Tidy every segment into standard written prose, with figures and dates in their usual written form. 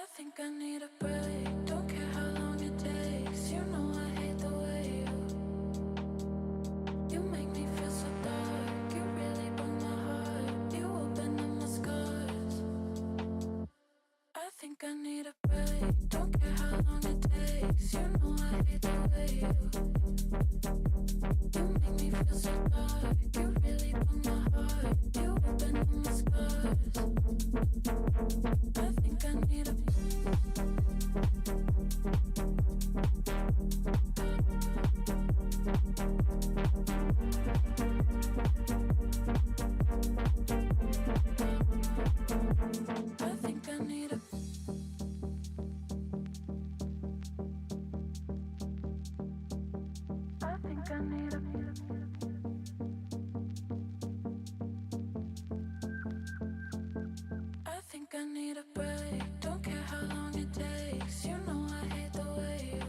I think I need a break. Don't care how long it takes. You know I hate the way you make me feel so dark. You really broke my heart. You open up my scars. I think I need a break. Don't care how long it takes. You know I hate the way you make me feel so dark. You really broke my heart. You open up my scars. I think I need a I think I need a I think I need a I think I need a break. Don't care how long it takes. You know I hate the way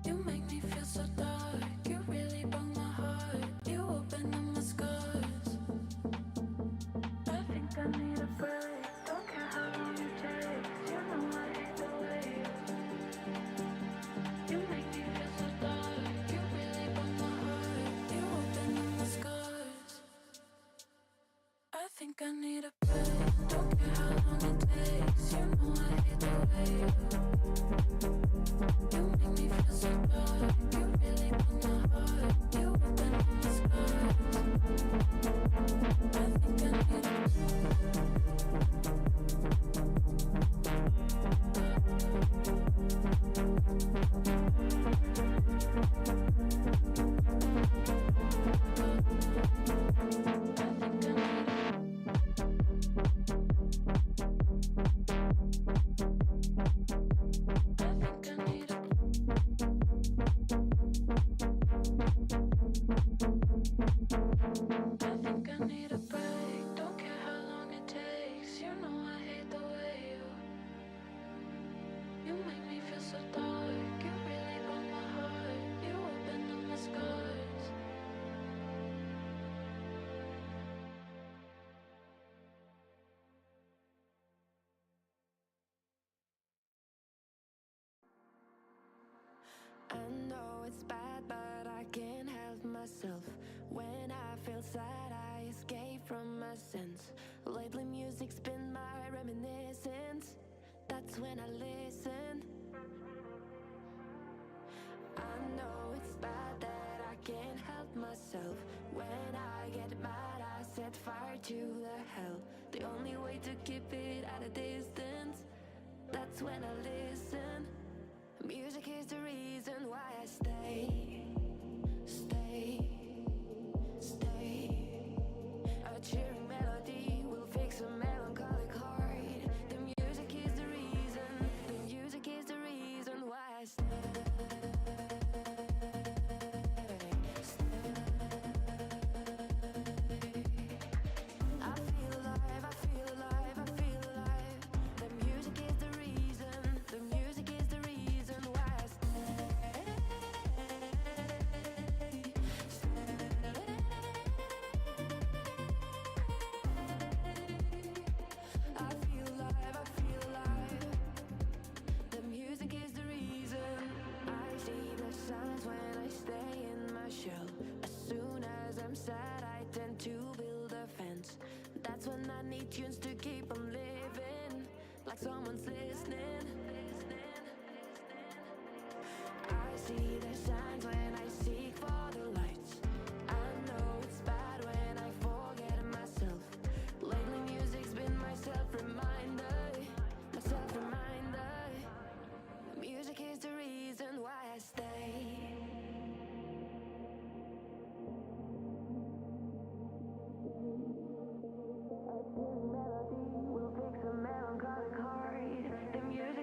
you make me feel so dark. You really broke my heart. You open up my scars. I think I need a break. Don't care how long it takes. You know I hate the way you make me feel so dark. You really broke my heart. You open up my scars. I think I need a break. Don't care how long it takes. You know I hate the way you make me feel so dark. You really broke my heart. You open up my scars. I think I need a I think I need a break. Don't care how long it takes. You know I hate the way you make me feel so dark. You really broke my heart. You open up my scars. I know it's bad, but I can't help myself. When I feel sad, I escape from my sense. Lately music's been my reminiscence. That's when I listen. I know it's bad that I can't help myself. When I get mad, I set fire to the hell. The only way to keep it at a distance, that's when I listen. Music is the reason why I stay, stay, stay. A cheering melody will fix a melancholic heart. The music is the reason, the music is the reason why I stay. I feel alive, I feel alive, I feel alive. The music is the reason, the music is the reason why I stay. I feel alive, I feel alive. The music is the reason. I see the signs when I stay in my shell. As soon as I'm sad, I tend to build a fence. That's when I need tunes to keep on living, like someone's listening. I see the signs when I seek for the lights. I know it's bad when I forget myself. Lately music's been my self-reminder, my self-reminder. Music is the reason why I stay. Melody will fix a melancholic heart. The music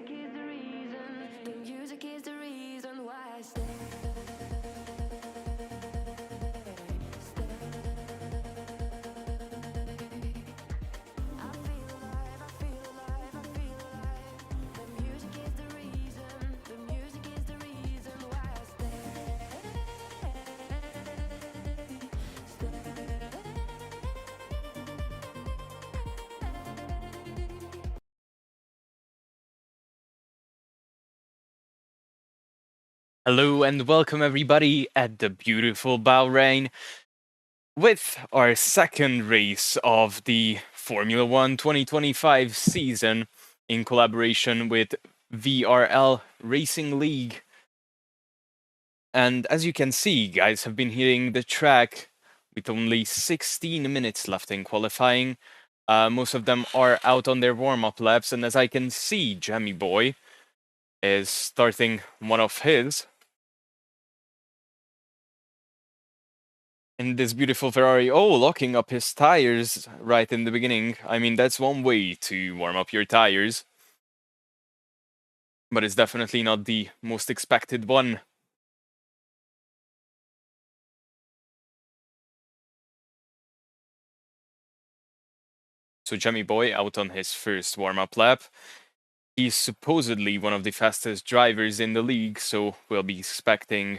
Hello and welcome everybody at the beautiful Bahrain with our second race of the Formula One 2025 season in collaboration with VRL Racing League. And as you can see, guys have been hitting the track with only 16 minutes left in qualifying. Most of them are out on their warm-up laps, and as I can see, Jammy Boy is starting one of his. In this beautiful Ferrari, locking up his tires right in the beginning. I mean, that's one way to warm up your tires. But it's definitely not the most expected one. So Jammy Boy out on his first warm-up lap. He's supposedly one of the fastest drivers in the league, so we'll be expecting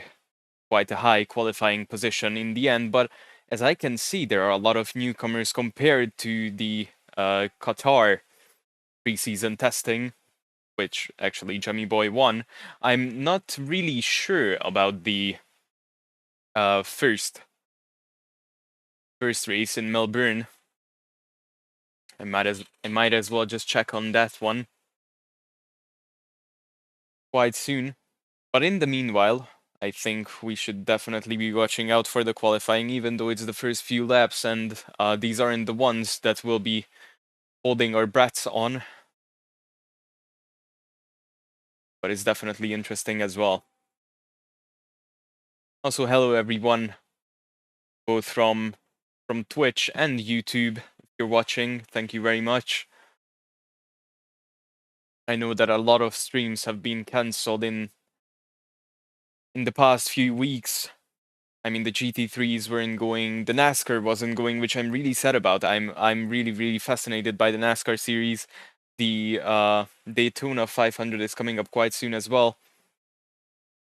quite a high qualifying position in the end. But as I can see, there are a lot of newcomers compared to the Qatar preseason testing, which actually Jammy Boy won. I'm not really sure about the first race in Melbourne. I might as well just check on that one quite soon. But in the meanwhile, I think we should definitely be watching out for the qualifying, even though it's the first few laps, and these aren't the ones that we'll be holding our breaths on. But it's definitely interesting as well. Also, hello everyone, both from Twitch and YouTube. If you're watching, thank you very much. I know that a lot of streams have been cancelled in the past few weeks. I mean, the GT3s weren't going, the NASCAR wasn't going, which I'm really sad about. I'm really fascinated by the NASCAR series. The Daytona 500 is coming up quite soon as well.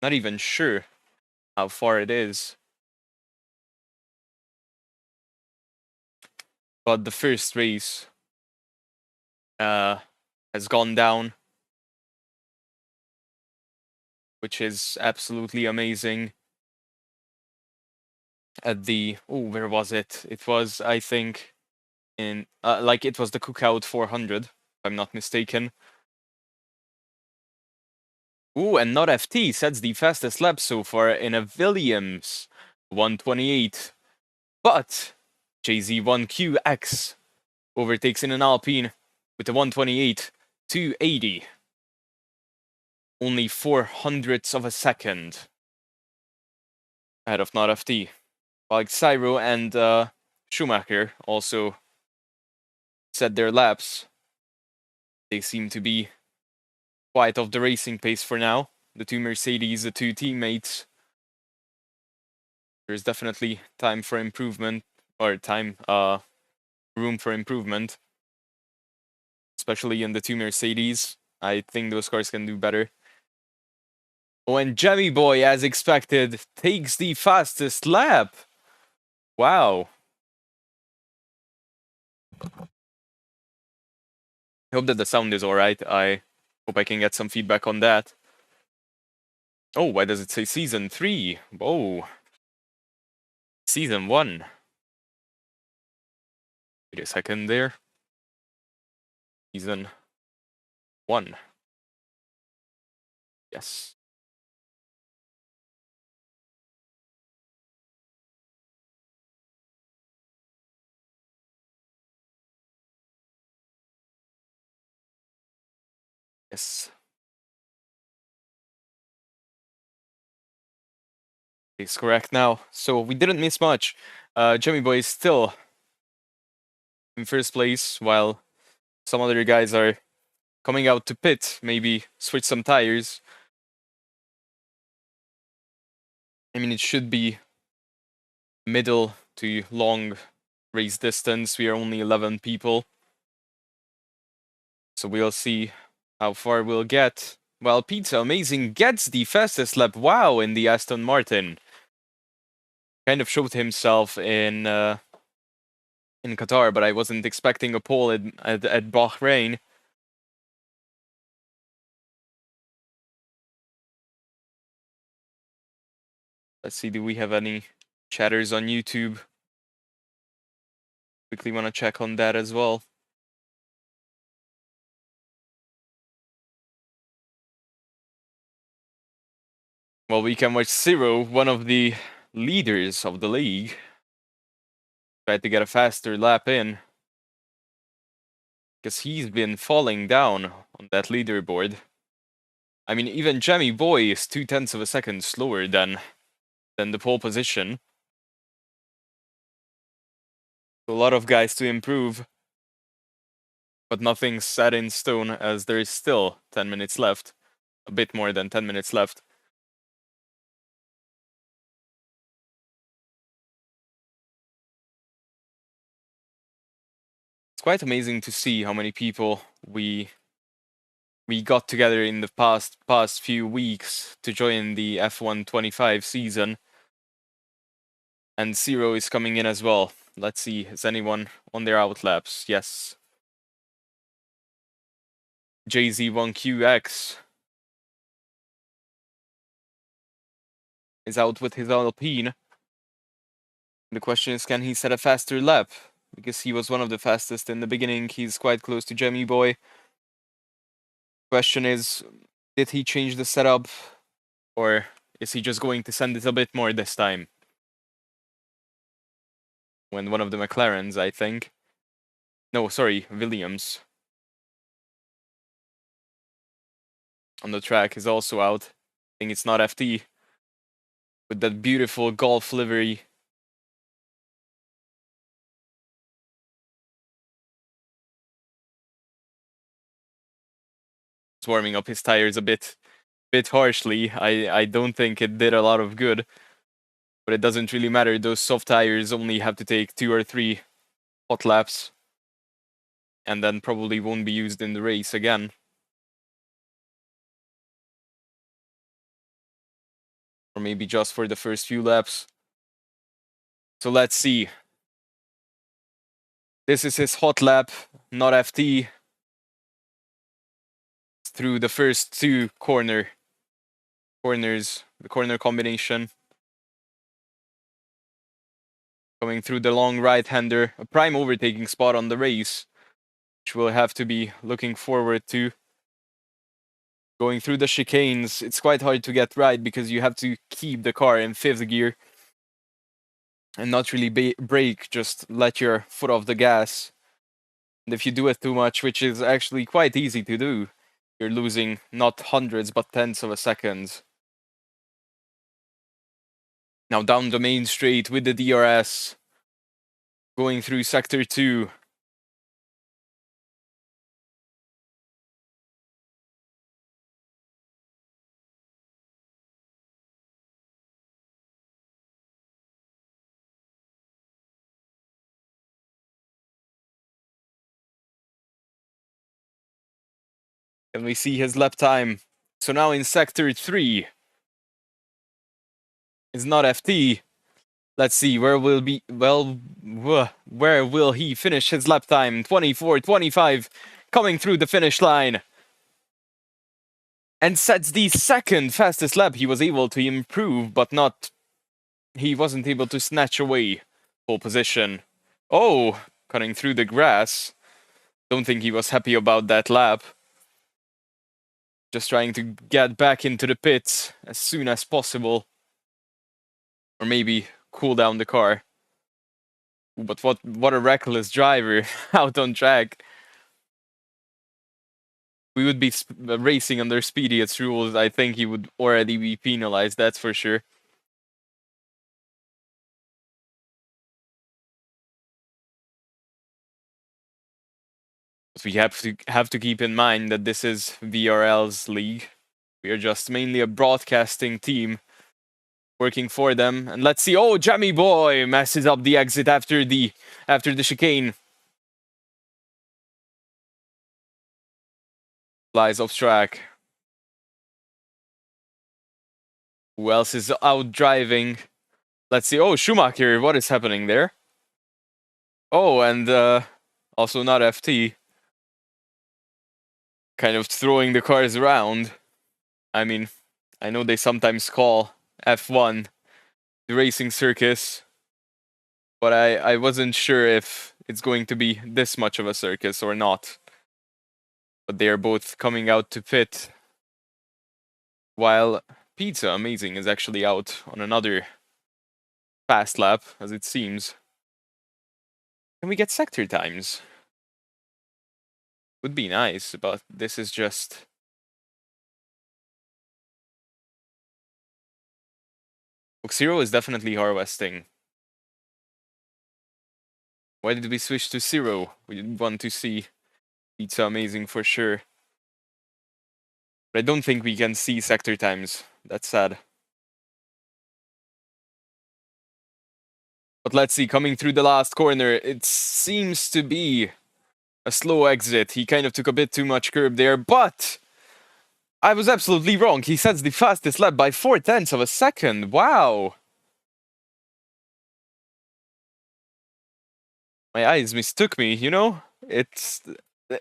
Not even sure how far it is. But the first race has gone down, which is absolutely amazing. At the, where was it? It was, I think, in it was the Cookout 400, if I'm not mistaken. And not FT sets the fastest lap so far in a Williams 128. But JZ1QX overtakes in an Alpine with a 128 280. Only 400ths of a second ahead of not FT. While Cyro and Schumacher also set their laps. They seem to be quite off the racing pace for now. The two Mercedes, the two teammates. There's definitely time for improvement, or room for improvement. Especially in the two Mercedes. I think those cars can do better. And Jammy Boy, as expected, takes the fastest lap. Wow. I hope that the sound is alright. I hope I can get some feedback on that. Oh, why does it say Season 3? Whoa. Season 1. Wait a second there. Season 1. Yes. Yes. It's correct now. So we didn't miss much. Jimmy Boy is still in first place, while some other guys are coming out to pit, maybe switch some tires. I mean, it should be middle to long race distance. We are only 11 people. So we'll see how far we'll get. Well, Pizza Amazing gets the fastest lap, wow, in the Aston Martin. Kind of showed himself in Qatar, but I wasn't expecting a pole at Bahrain. Let's see, do we have any chatters on YouTube? Quickly want to check on that as well. Well, we can watch Zero, one of the leaders of the league, try to get a faster lap in. Because he's been falling down on that leaderboard. I mean, even Jammy Boy is 0.2 of a second slower than the pole position. A lot of guys to improve. But nothing's set in stone, as there is still 10 minutes left. A bit more than 10 minutes left. It's quite amazing to see how many people we got together in the past few weeks to join the F1 25 season. And Zero is coming in as well. Let's see, is anyone on their outlaps? Yes. JZ1QX is out with his Alpine. The question is, can he set a faster lap? Because he was one of the fastest in the beginning. He's quite close to Jammy Boy. Question is, did he change the setup? Or is he just going to send it a bit more this time? When one of the McLarens, I think. No, sorry, Williams. On the track is also out. I think it's not FT. With that beautiful golf livery. He's warming up his tires a bit harshly. I don't think it did a lot of good. But it doesn't really matter. Those soft tires only have to take 2 or 3 hot laps. And then probably won't be used in the race again. Or maybe just for the first few laps. So let's see. This is his hot lap, not FT. Through the first 2 corners, the corner combination. Coming through the long right-hander, a prime overtaking spot on the race, which we'll have to be looking forward to. Going through the chicanes, it's quite hard to get right because you have to keep the car in 5th gear and not really brake, just let your foot off the gas. And if you do it too much, which is actually quite easy to do, you're losing not hundreds but tenths of a second. Now down the main straight with the DRS. Going through sector 2. And we see his lap time. So now in sector 3. It's not FT. Let's see, where will he finish his lap time? 24-25, coming through the finish line. And sets the second fastest lap. He was able to improve, but he wasn't able to snatch away pole position. Oh, cutting through the grass. Don't think he was happy about that lap. Just trying to get back into the pits as soon as possible. Or maybe cool down the car. But what a reckless driver out on track. We would be racing under Speediot's rules. I think he would already be penalized, that's for sure. But we have to keep in mind that this is VRL's league. We are just mainly a broadcasting team working for them. And let's see. Oh, Jammy Boy messes up the exit after the chicane. Flies off track. Who else is out driving? Let's see. Oh, Schumacher. What is happening there? Oh, and also not FT. Kind of throwing the cars around. I mean, I know they sometimes call F1 the racing circus, but I wasn't sure if it's going to be this much of a circus or not. But they are both coming out to pit, while Pizza Amazing is actually out on another fast lap, as it seems. Can we get sector times? Would be nice, but this is just... Zero is definitely harvesting. Why did we switch to Zero? We didn't want to see Pizza Amazing for sure. But I don't think we can see sector times. That's sad. But let's see, coming through the last corner, it seems to be a slow exit. He kind of took a bit too much curb there, but I was absolutely wrong. He sets the fastest lap by 0.4 of a second. Wow. My eyes mistook me, you know? It's...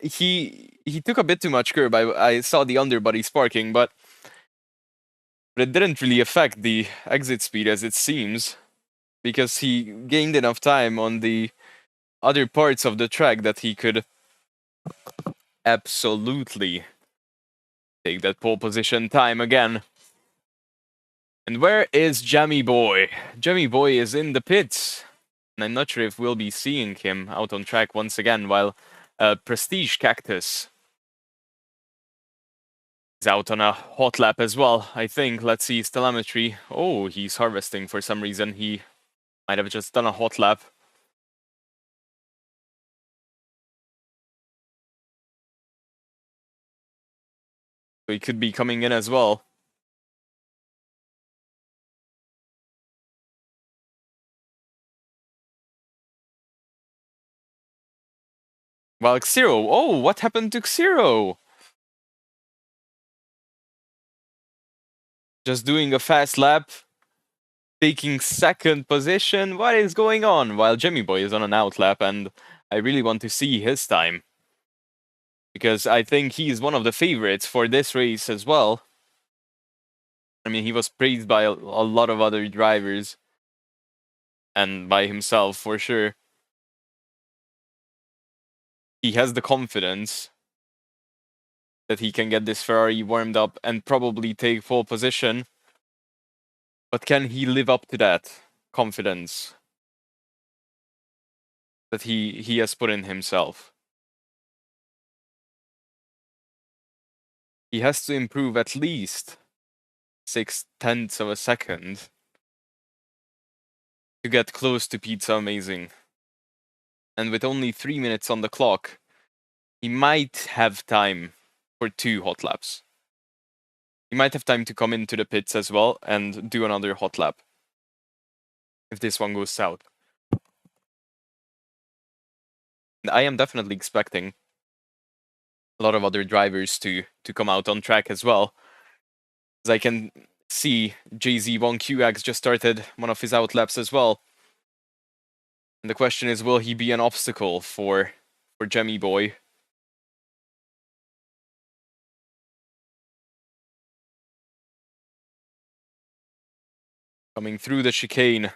He took a bit too much curb. I saw the underbody sparking, but it didn't really affect the exit speed as it seems, because he gained enough time on the other parts of the track that he could absolutely take that pole position time again. And where is Jammy Boy? Jammy Boy is in the pits. And I'm not sure if we'll be seeing him out on track once again, while Prestige Cactus is out on a hot lap as well, I think. Let's see his telemetry. Oh, he's harvesting for some reason. He might have just done a hot lap. So he could be coming in as well. Well, Xero. Oh, what happened to Xero? Just doing a fast lap, taking second position. What is going on? While Jimmy Boy is on an out lap, and I really want to see his time, because I think he's one of the favorites for this race as well. I mean, he was praised by a lot of other drivers, and by himself for sure. He has the confidence that he can get this Ferrari warmed up and probably take pole position. But can he live up to that confidence that he has put in himself? He has to improve at least 0.6 of a second to get close to Pizza Amazing. And with only 3 minutes on the clock, he might have time for 2 hot laps. He might have time to come into the pits as well and do another hot lap, if this one goes south. And I am definitely expecting a lot of other drivers to come out on track as well. As I can see, JZ1QX just started one of his out laps as well. And the question is, will he be an obstacle for Jemmy Boy? Coming through the chicane,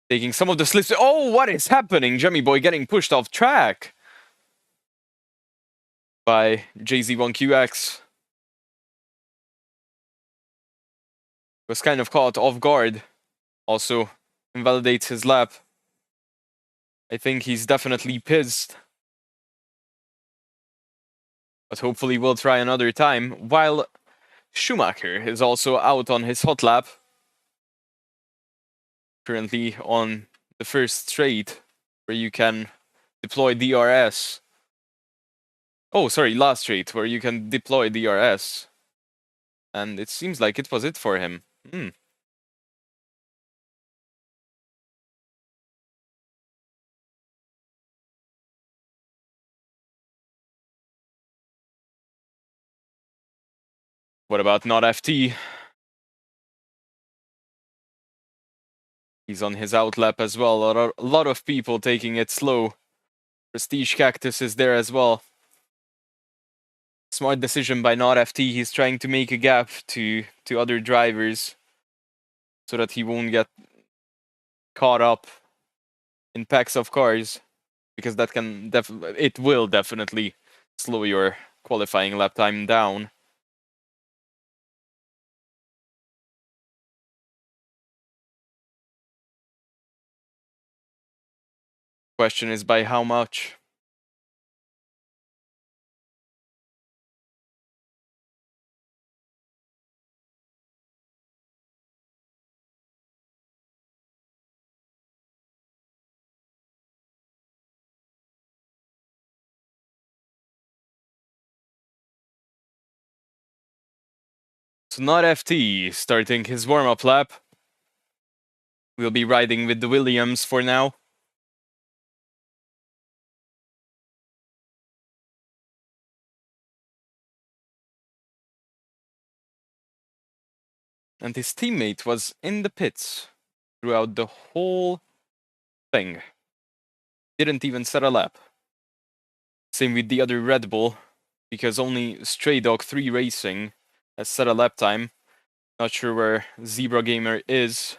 taking some of the slips. Oh, what is happening? Jemmy Boy getting pushed off track by JZ1QX. Was kind of caught off guard. Also invalidates his lap. I think he's definitely pissed. But hopefully we'll try another time. While Schumacher is also out on his hot lap. Currently on the first straight, where you can deploy DRS. Oh, sorry, last straight, where you can deploy DRS. And it seems like it was it for him. What about not FT? He's on his out lap as well. A lot of people taking it slow. Prestige Cactus is there as well. Smart decision by not FT. He's trying to make a gap to other drivers so that he won't get caught up in packs of cars, because that can it will definitely slow your qualifying lap time down. Question is by how much? So not FT starting his warm-up lap. We'll be riding with the Williams for now. And his teammate was in the pits throughout the whole thing. Didn't even set a lap. Same with the other Red Bull, because only Stray Dog 3 Racing has set a lap time. Not sure where Zebra Gamer is.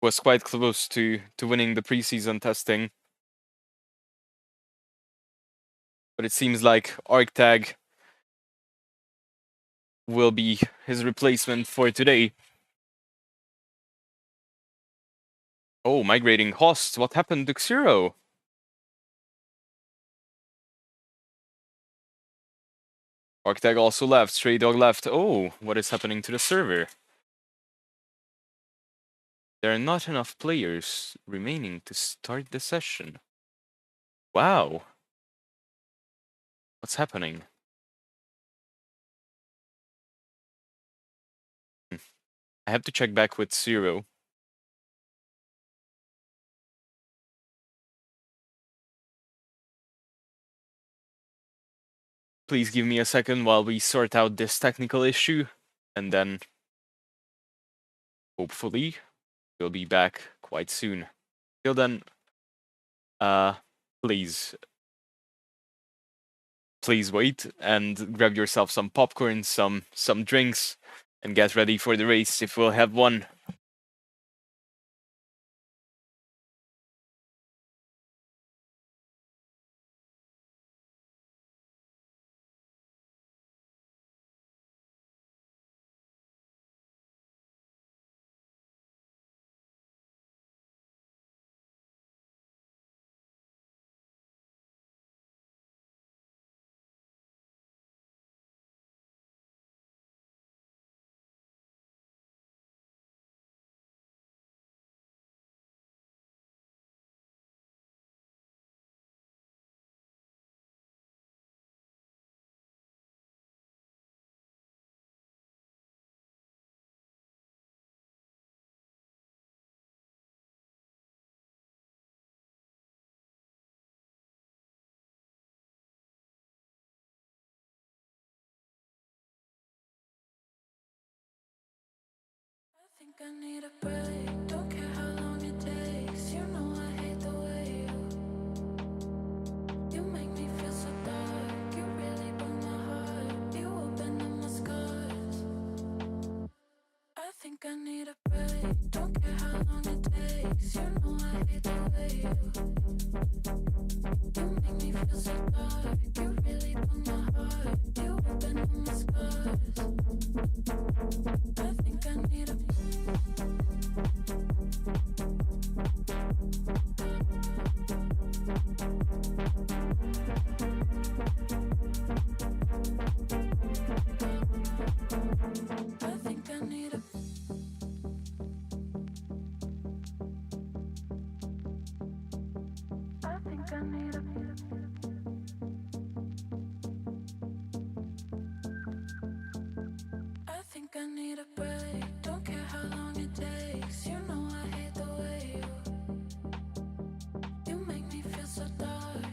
Was quite close to winning the preseason testing. But it seems like ArcTag will be his replacement for today. Oh, migrating host. What happened to Xero? ArcTag also left. Stray Dog left. Oh, what is happening to the server? There are not enough players remaining to start the session. Wow. What's happening? I have to check back with Zero. Please give me a second while we sort out this technical issue, and then hopefully we'll be back quite soon. Till then, please wait and grab yourself some popcorn, some drinks, and get ready for the race if we'll have one. I think I need a break. Don't care how long it takes. You know I hate the way you make me feel so dark. You really broke my heart. You opened up my scars. I think I need a break. Don't care how long it takes. You know I hate the way you make me feel so dark. You really broke my heart. You opened up my scars. I think I need a I think I need a I think I need a I think I need a break. Don't care how long it takes. You know I hate the way you make me feel so dark.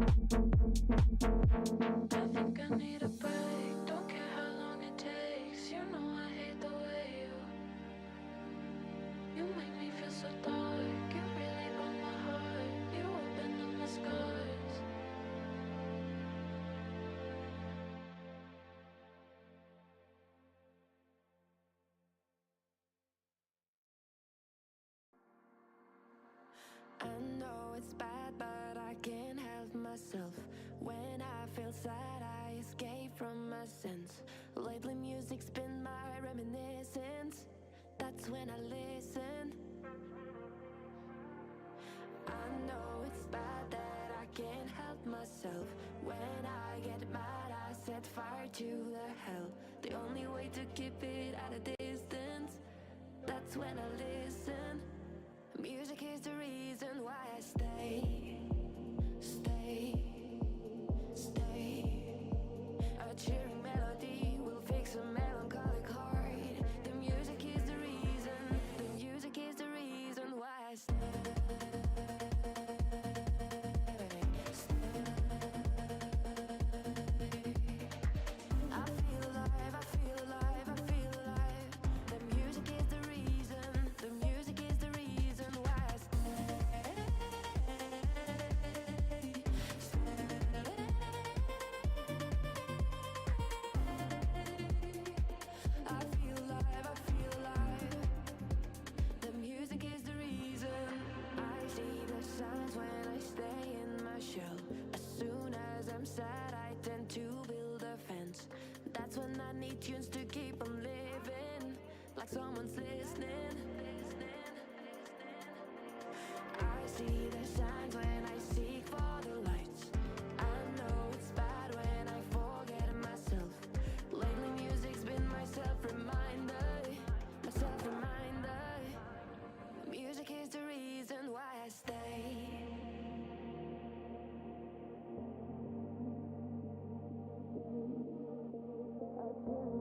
I think I need a break. Don't care how long it takes. You know I hate the way you make me feel so dark. You really broke my heart. You opened up my scars. I know it's bad, but I can't help myself. When I feel sad, I escape from my sense. Lately, music's been my reminiscence. That's when I listen. I know it's bad that I can't help myself. When I get mad, I set fire to the hell. The only way to keep it at a distance. That's when I listen. Music is the reason why I stay, stay, stay. A cheering melody will fix a melancholic heart. The music is the reason, the music is the reason why I stay. I feel alive, I feel alive, I feel alive. The music is the reason, the music is the reason why I stay. I feel alive, I feel alive. The music is the reason. I see the signs when I stay in my shell. As soon as I'm sad, I tend to build a fence. That's when I need tunes to keep on living, like someone's listening. I see the signs when I seek for the lights. I know it's bad when I forget myself. Lately music's been my self-reminder, my self-reminder. Music is the reason why I stay.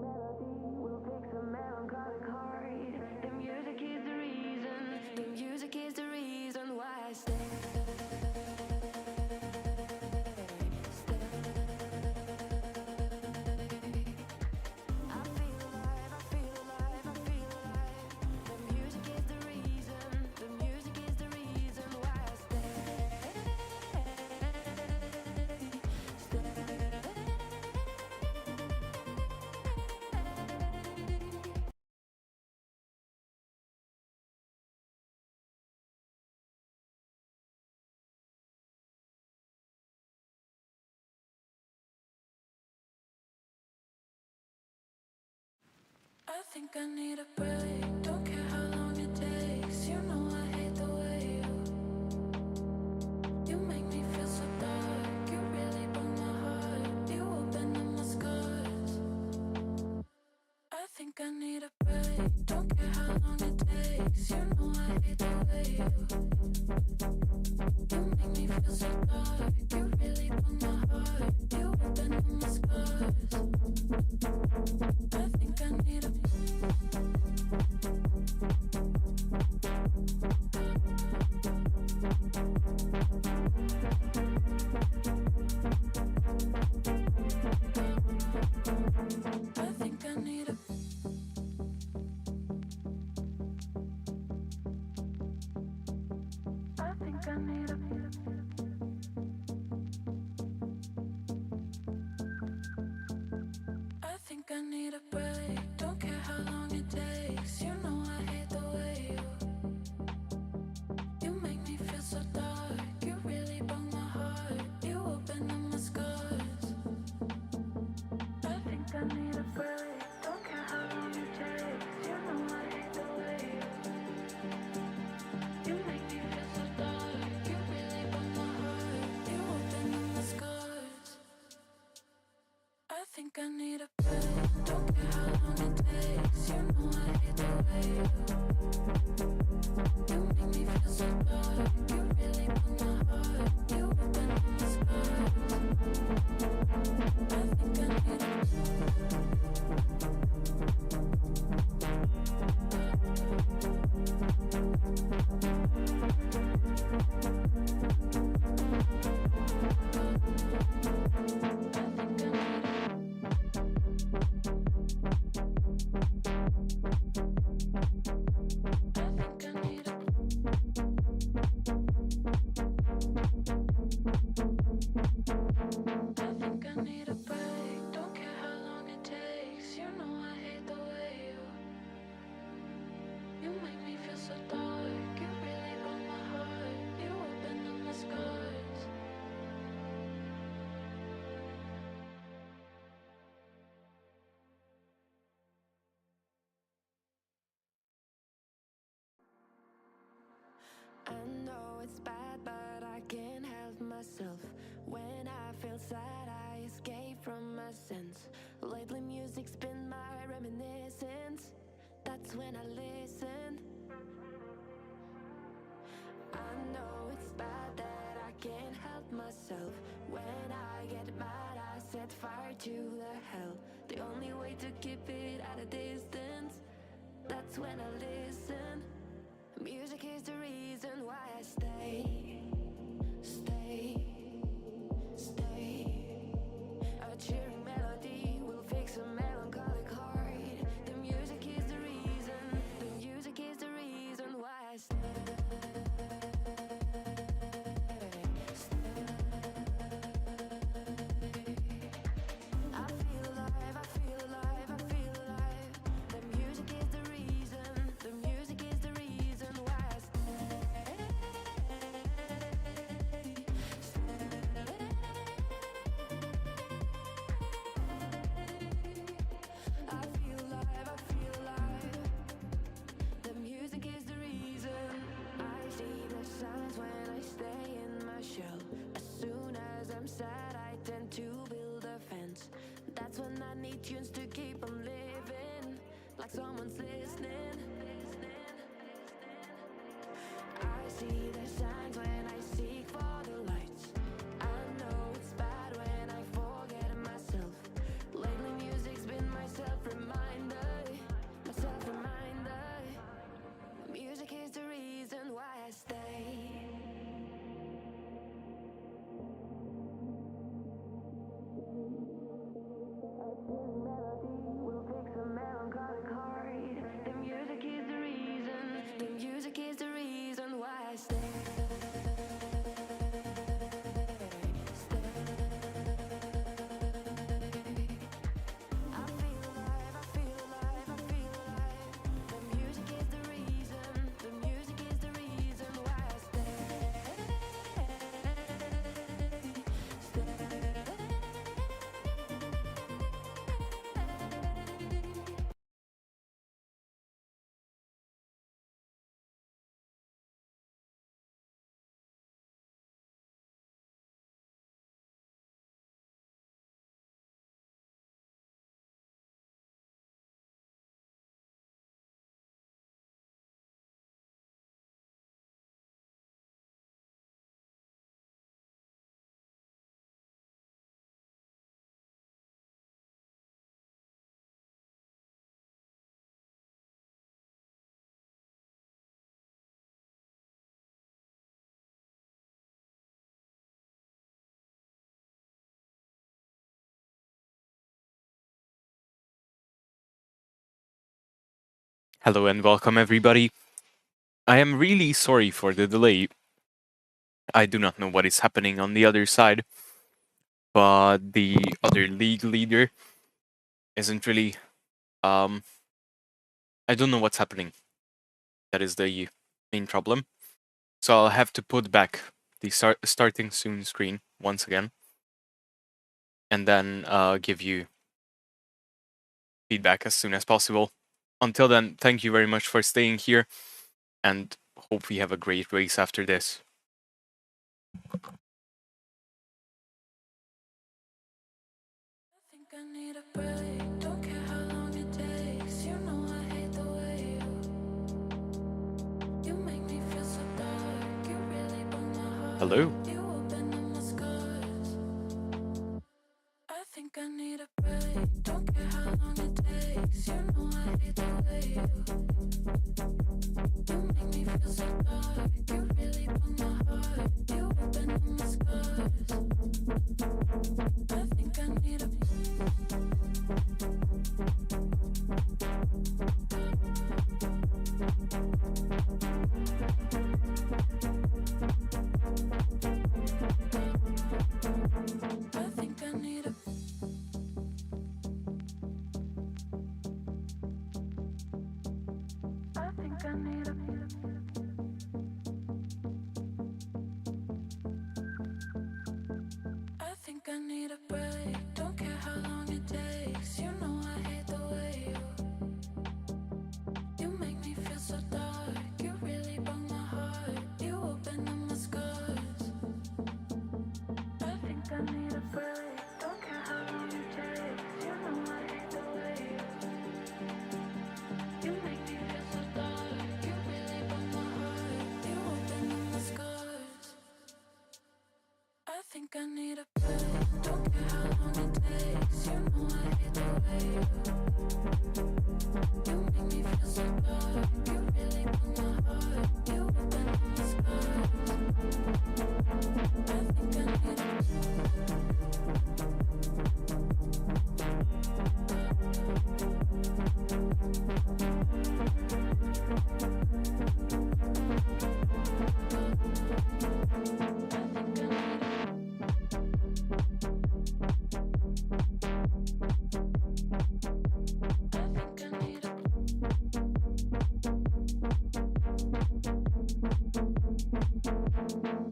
Melody will fix a melancholic heart. The music is the reason, the music is the reason why I stay. I feel alive, I feel alive, I feel alive. The music is the reason, the music is the reason why I stay. I think I need a break. Don't care how long it takes. You know I hate the way you make me feel so dark. You really broke my heart. You opened up my scars. I think I need a break. Don't care how long it takes. You know I hate the way you make me feel so dark. You really broke my heart. You opened up my scars. I think I need a I think I need a I think I need a I think I need a break. Don't care how long it takes. You know I hate the way you make me feel so dark. You really broke my heart. You opened up my scars. I think I need a break. Don't care how long it takes. You know I hate the way you make me feel so dark. You really broke my heart. You opened up my scars. I think I need a break. Don't care how long it takes. You know I hate the way you make me feel so dark. You really broke my heart. You opened up my scars. I think I need a break. know it's bad, but I can't help myself. When I feel sad, I escape from my sense. Lately, music's been my reminiscence. That's when I listen. I know it's bad that I can't help myself. When I get mad, I set fire to the hell. The only way to keep it at a distance, that's when I listen. Music is the reason why I stay, stay, stay. A cheering melody will fix a melancholic heart. The music is the reason, the music is the reason why I stay. I feel alive, I feel alive, I feel alive. The music is the reason, the music is the reason why I stay. I feel alive, I feel alive. The music is the reason. I see the signs when I stay in my shell. As soon as I'm sad, I tend to build a fence. That's when I need tunes to keep on living, like someone's listening. I see the signs when I seek for the lights. I know it's bad when I forget myself. Lately, music's been my self-reminder, my self-reminder. Music is the reason why I stay. Melody will fix a melancholic heart. The music is the reason, the music is the reason why I stay. I feel alive, I feel alive, I feel alive. The music is the reason, the music is the reason why I stay. Hello and welcome everybody. I am really sorry for the delay. I do not know what is happening on the other side, but the other league leader isn't really I don't know what's happening. That is the main problem. So I'll have to put back the starting soon screen once again and then give you feedback as soon as possible. Until then, thank you very much for staying here and hope we have a great race after this. I think I need a break. Don't care how long it takes. You know I hate the way you make me feel so dark. You really broke my heart. Hello. You open up my scars. I think I need a break. Don't care how long it takes. You know I hate the way you make me feel so dark. You really broke my heart. You open up my scars. I think I need a I think I need a I think I need a I think I need a break. Don't care how long it takes. You know I hate the way you make me feel so dark. You really broke my heart. You open need a break. Don't care how long it takes. You know I hate the way you make me feel so dark. You really broke my heart. You open up my scars.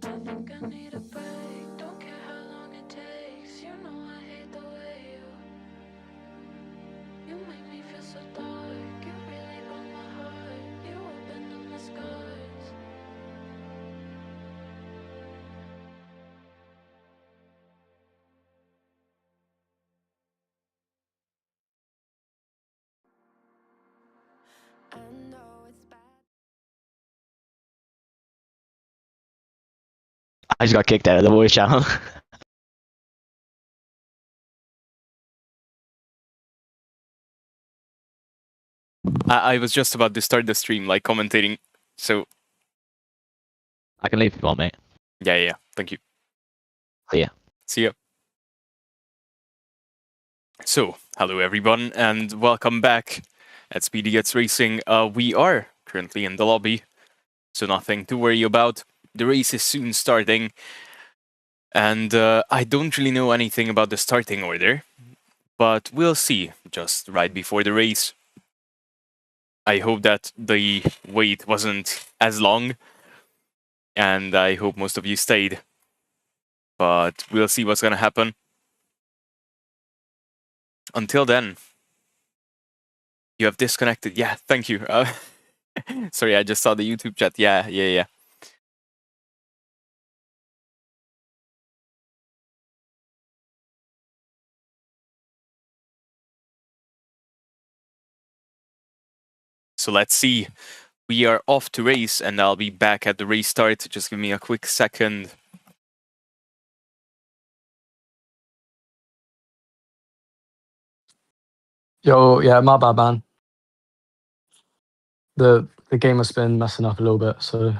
I think I need a I know it's bad. I just got kicked out of the voice channel. I was just about to start the stream, like commentating. So I can leave if you want, mate. yeah. Thank you. See ya. See ya. So, hello everyone, and welcome back at Speedy Gets Racing. We are currently in the lobby, so nothing to worry about. The race is soon starting, and I don't really know anything about the starting order, but we'll see just right before the race. I hope that the wait wasn't as long, and I hope most of you stayed. But we'll see what's gonna happen. Until then, you have disconnected. Yeah, thank you. Sorry, I just saw the YouTube chat. Yeah. So let's see. We are off to race, and I'll be back at the race start. Just give me a quick second. Yo, yeah, my bad, man. The game has been messing up a little bit, so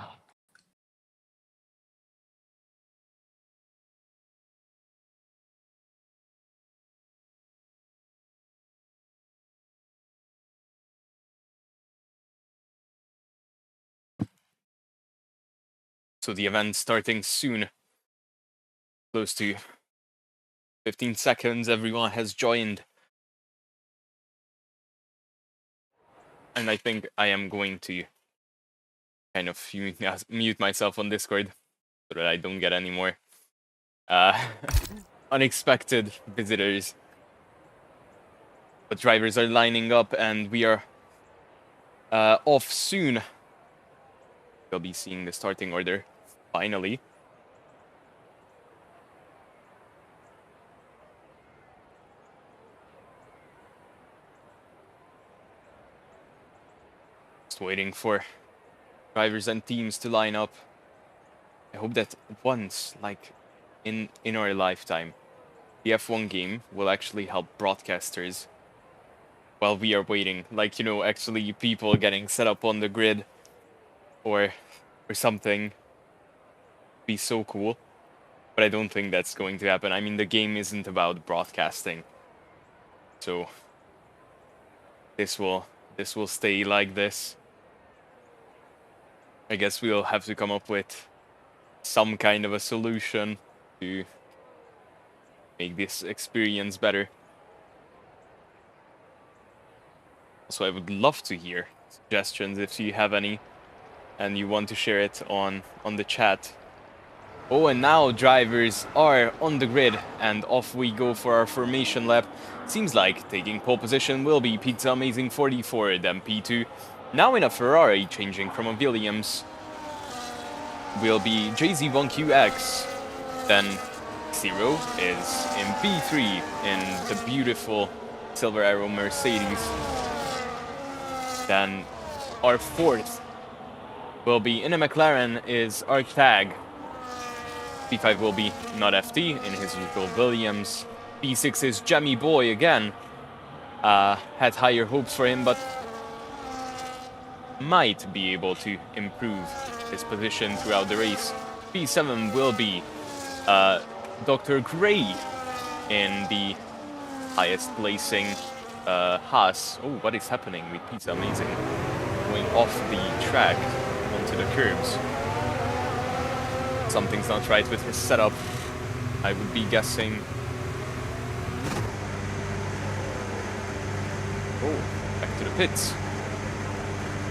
So the event starting soon. Close to 15 seconds. Everyone has joined. And I think I am going to kind of mute myself on Discord so that I don't get any more unexpected visitors. But drivers are lining up, and we are off soon. We'll be seeing the starting order finally. Just waiting for drivers and teams to line up. I hope that once, like in our lifetime, the F1 game will actually help broadcasters while we are waiting. Like, you know, actually people getting set up on the grid or something. Be so cool. But I don't think that's going to happen. I mean, the game isn't about broadcasting. So this will stay like this. I guess we'll have to come up with some kind of a solution to make this experience better. Also, I would love to hear suggestions if you have any and you want to share it on the chat. Oh, and now drivers are on the grid, and off we go for our formation lap. Seems like taking pole position will be Pizza Amazing 44, then P2. Now in a Ferrari, changing from a Williams, will be JZ1QX. Then Zero is in P3 in the beautiful Silver Arrow Mercedes. Then our fourth will be in a McLaren is our Tag. P5 will be not FT in his usual Williams. P6 is Jammy Boy again. Had higher hopes for him, but might be able to improve his position throughout the race. P7 will be Dr. Gray in the highest placing Haas. Oh, what is happening with Pizza Amazing? Going off the track onto the curbs. Something's not right with his setup, I would be guessing. Oh, back to the pits.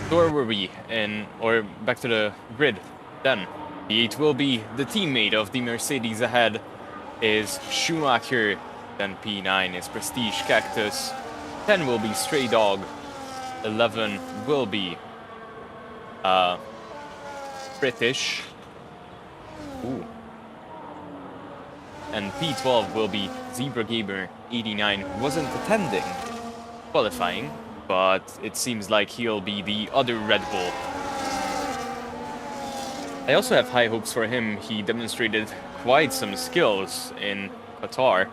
So where were we in, or back to the grid then? P8 will be the teammate of the Mercedes ahead is Schumacher, then P9 is Prestige Cactus, 10 will be Stray Dog, 11 will be British, ooh, and P12 will be Zebra Gamer 89, who wasn't attending qualifying, but it seems like he'll be the other Red Bull. I also have high hopes for him. He demonstrated quite some skills in Qatar,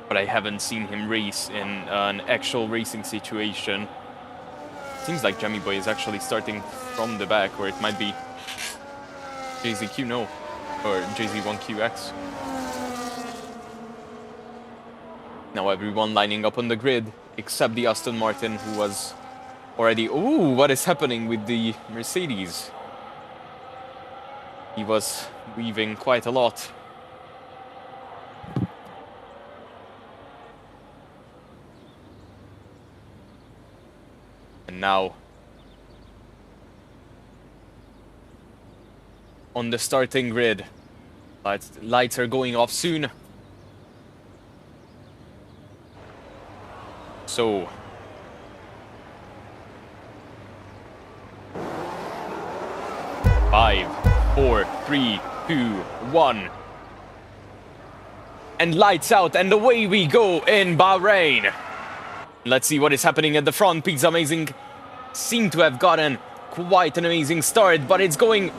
but I haven't seen him race in an actual racing situation. Seems like Jammy Boy is actually starting from the back, or it might be JZQ, no, or JZ1QX. Now everyone lining up on the grid, except the Aston Martin, who was already... Ooh, what is happening with the Mercedes? He was weaving quite a lot. And now, on the starting grid, lights are going off soon. So, five, 4, 3, 2, 1. And lights out, and away we go in Bahrain. Let's see what is happening at the front. Pizza Amazing seem to have gotten quite an amazing start, but it's going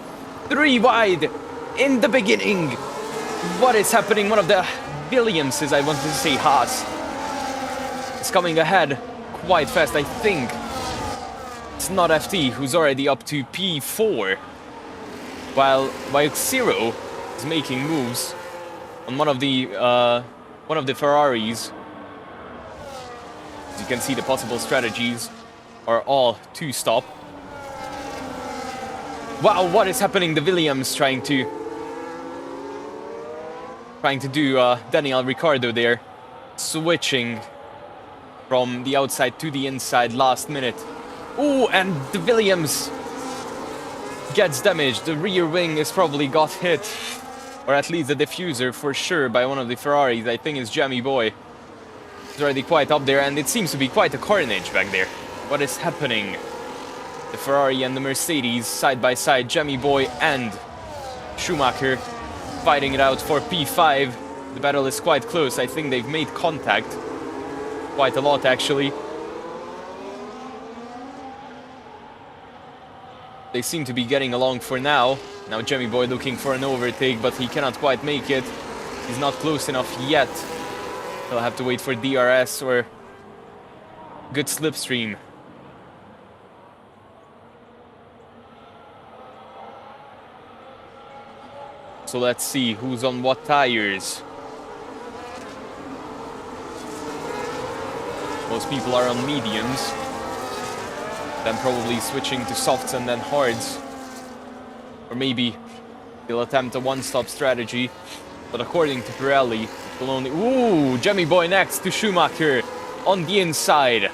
3 wide in the beginning. What is happening? One of the Williamses, I wanted to say Haas, is coming ahead quite fast. I think it's not FT, who's already up to P4, while Zero is making moves on one of the Ferraris. As you can see, the possible strategies are all to stop. Wow, what is happening? The Williams trying to do Daniel Ricciardo there, switching from the outside to the inside last minute. Ooh, and the Williams gets damaged. The rear wing is probably got hit, or at least the diffuser for sure, by one of the Ferraris. I think it's Jammy Boy. He's already quite up there, and it seems to be quite a carnage back there. What is happening? The Ferrari and the Mercedes side by side. Jammy Boy and Schumacher fighting it out for P5. The battle is quite close. I think they've made contact quite a lot, actually. They seem to be getting along for now. Now Jammy Boy looking for an overtake, but he cannot quite make it. He's not close enough yet. He'll have to wait for DRS or good slipstream. So let's see who's on what tires. Most people are on mediums, then probably switching to softs and then hards. Or maybe they'll attempt a one-stop strategy, but according to Pirelli, it will only... Ooh, Jammy Boy next to Schumacher on the inside.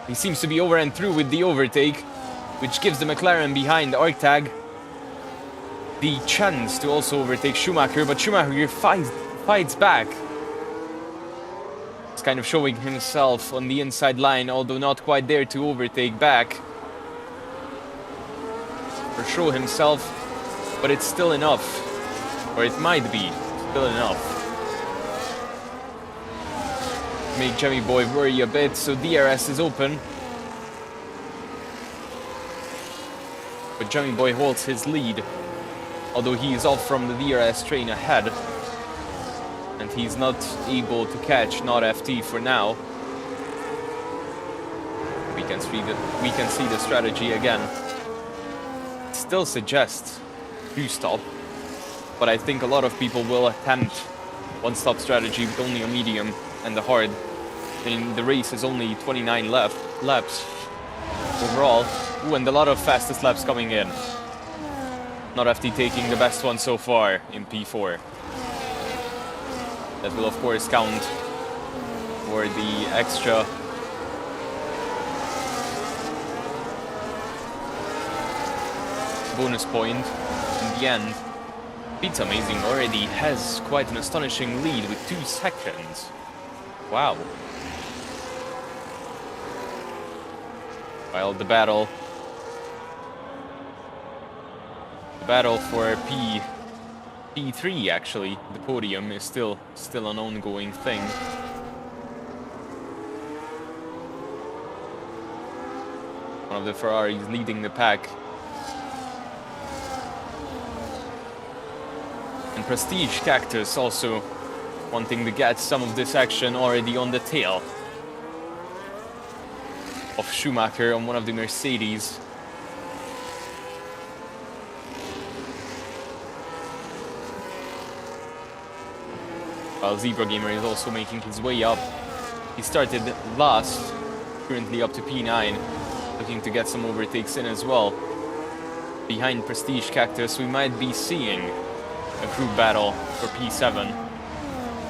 He seems to be over and through with the overtake, which gives the McLaren behind Arctag the chance to also overtake Schumacher, but Schumacher fights back. He's kind of showing himself on the inside line, although not quite there to overtake back or show himself, but it's still enough, or it might be still enough to make Jammy Boy worry a bit. So DRS is open, but Jammy Boy holds his lead. although he is off from the DRS train ahead, and he's not able to catch Not FT for now. We can see the strategy again. It still suggests 2-stop, but I think a lot of people will attempt 1-stop strategy with only a medium and a hard. I mean, the race is only 29 laps overall. Ooh, and a lot of fastest laps coming in. Not FT taking the best one so far in P4. That will of course count for the extra bonus point in the end. Pete's amazing, already has quite an astonishing lead with 2 seconds. Wow. While the battle for P3 actually, the podium, is still an ongoing thing. One of the Ferraris leading the pack. And Prestige Cactus also wanting to get some of this action already on the tail of Schumacher on one of the Mercedes. While Zebra Gamer is also making his way up. He started last, currently up to P9, looking to get some overtakes in as well. Behind Prestige Cactus, we might be seeing a group battle for P7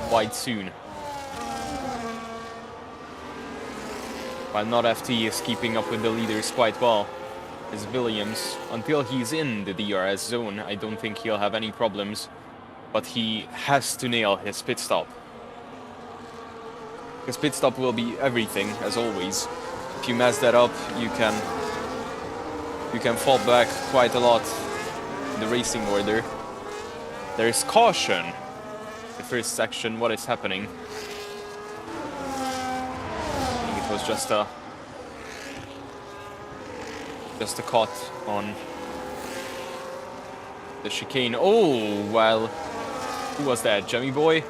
quite soon. While Not FT is keeping up with the leaders quite well. As Williams, until he's in the DRS zone, I don't think he'll have any problems. But he has to nail his pit stop. Because pit stop will be everything, as always. If you mess that up, you can fall back quite a lot in the racing order. There's caution. The first section, what is happening? I think it was just a cut on the chicane. Oh, well, who was that? Jemmy Boy?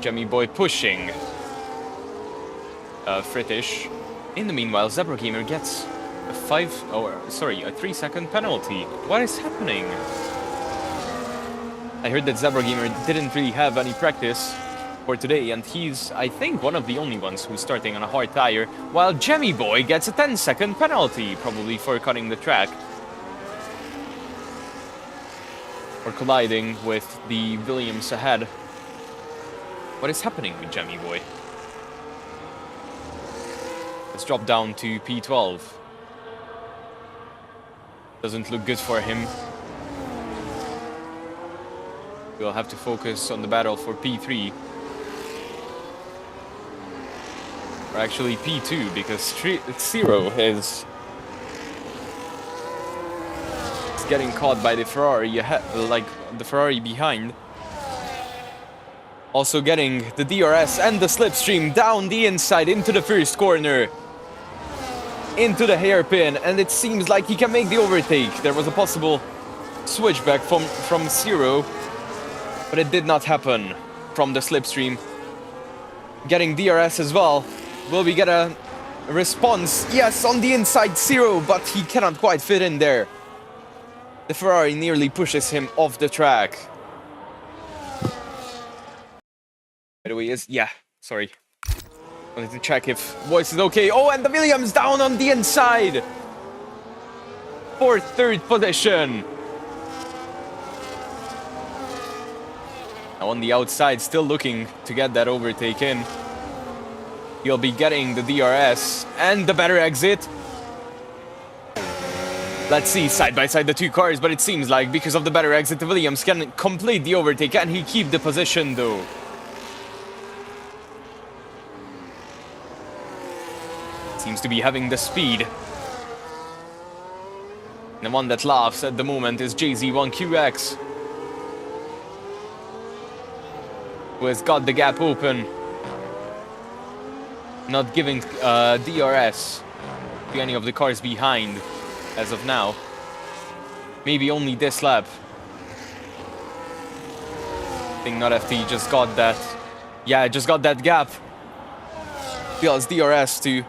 Jemmy Boy pushing Fritish. In the meanwhile, Zebra Gamer gets a 3-second penalty. What is happening? I heard that Zebra Gamer didn't really have any practice for today, and he's, I think, one of the only ones who's starting on a hard tire, while Jemmy Boy gets a 10-second penalty, probably for cutting the track. Or colliding with the Williams ahead. What is happening with Jemmy Boy? Let's drop down to P12. Doesn't look good for him. We'll have to focus on the battle for P3. Or actually P2, because Zero is getting caught by the Ferrari, like the Ferrari behind. Also getting the DRS and the slipstream down the inside into the first corner. Into the hairpin, and it seems like he can make the overtake. There was a possible switchback from Zero, but it did not happen from the slipstream. Getting DRS as well. Will we get a response? Yes, on the inside Zero, but he cannot quite fit in there. The Ferrari nearly pushes him off the track. By the way, sorry. Wanted to check if voice is okay. Oh, and the Williams down on the inside. For 3rd position. Now on the outside, still looking to get that overtake in. He'll be getting the DRS and the better exit. Let's see, side by side the two cars, but it seems like because of the better exit, the Williams can complete the overtake. Can he keep the position though? Seems to be having the speed. The one that laughs at the moment is JZ1QX, who has got the gap open. Not giving DRS to any of the cars behind as of now. Maybe only this lap. I think not FT just got that. Yeah, just got that gap. Feels DRS to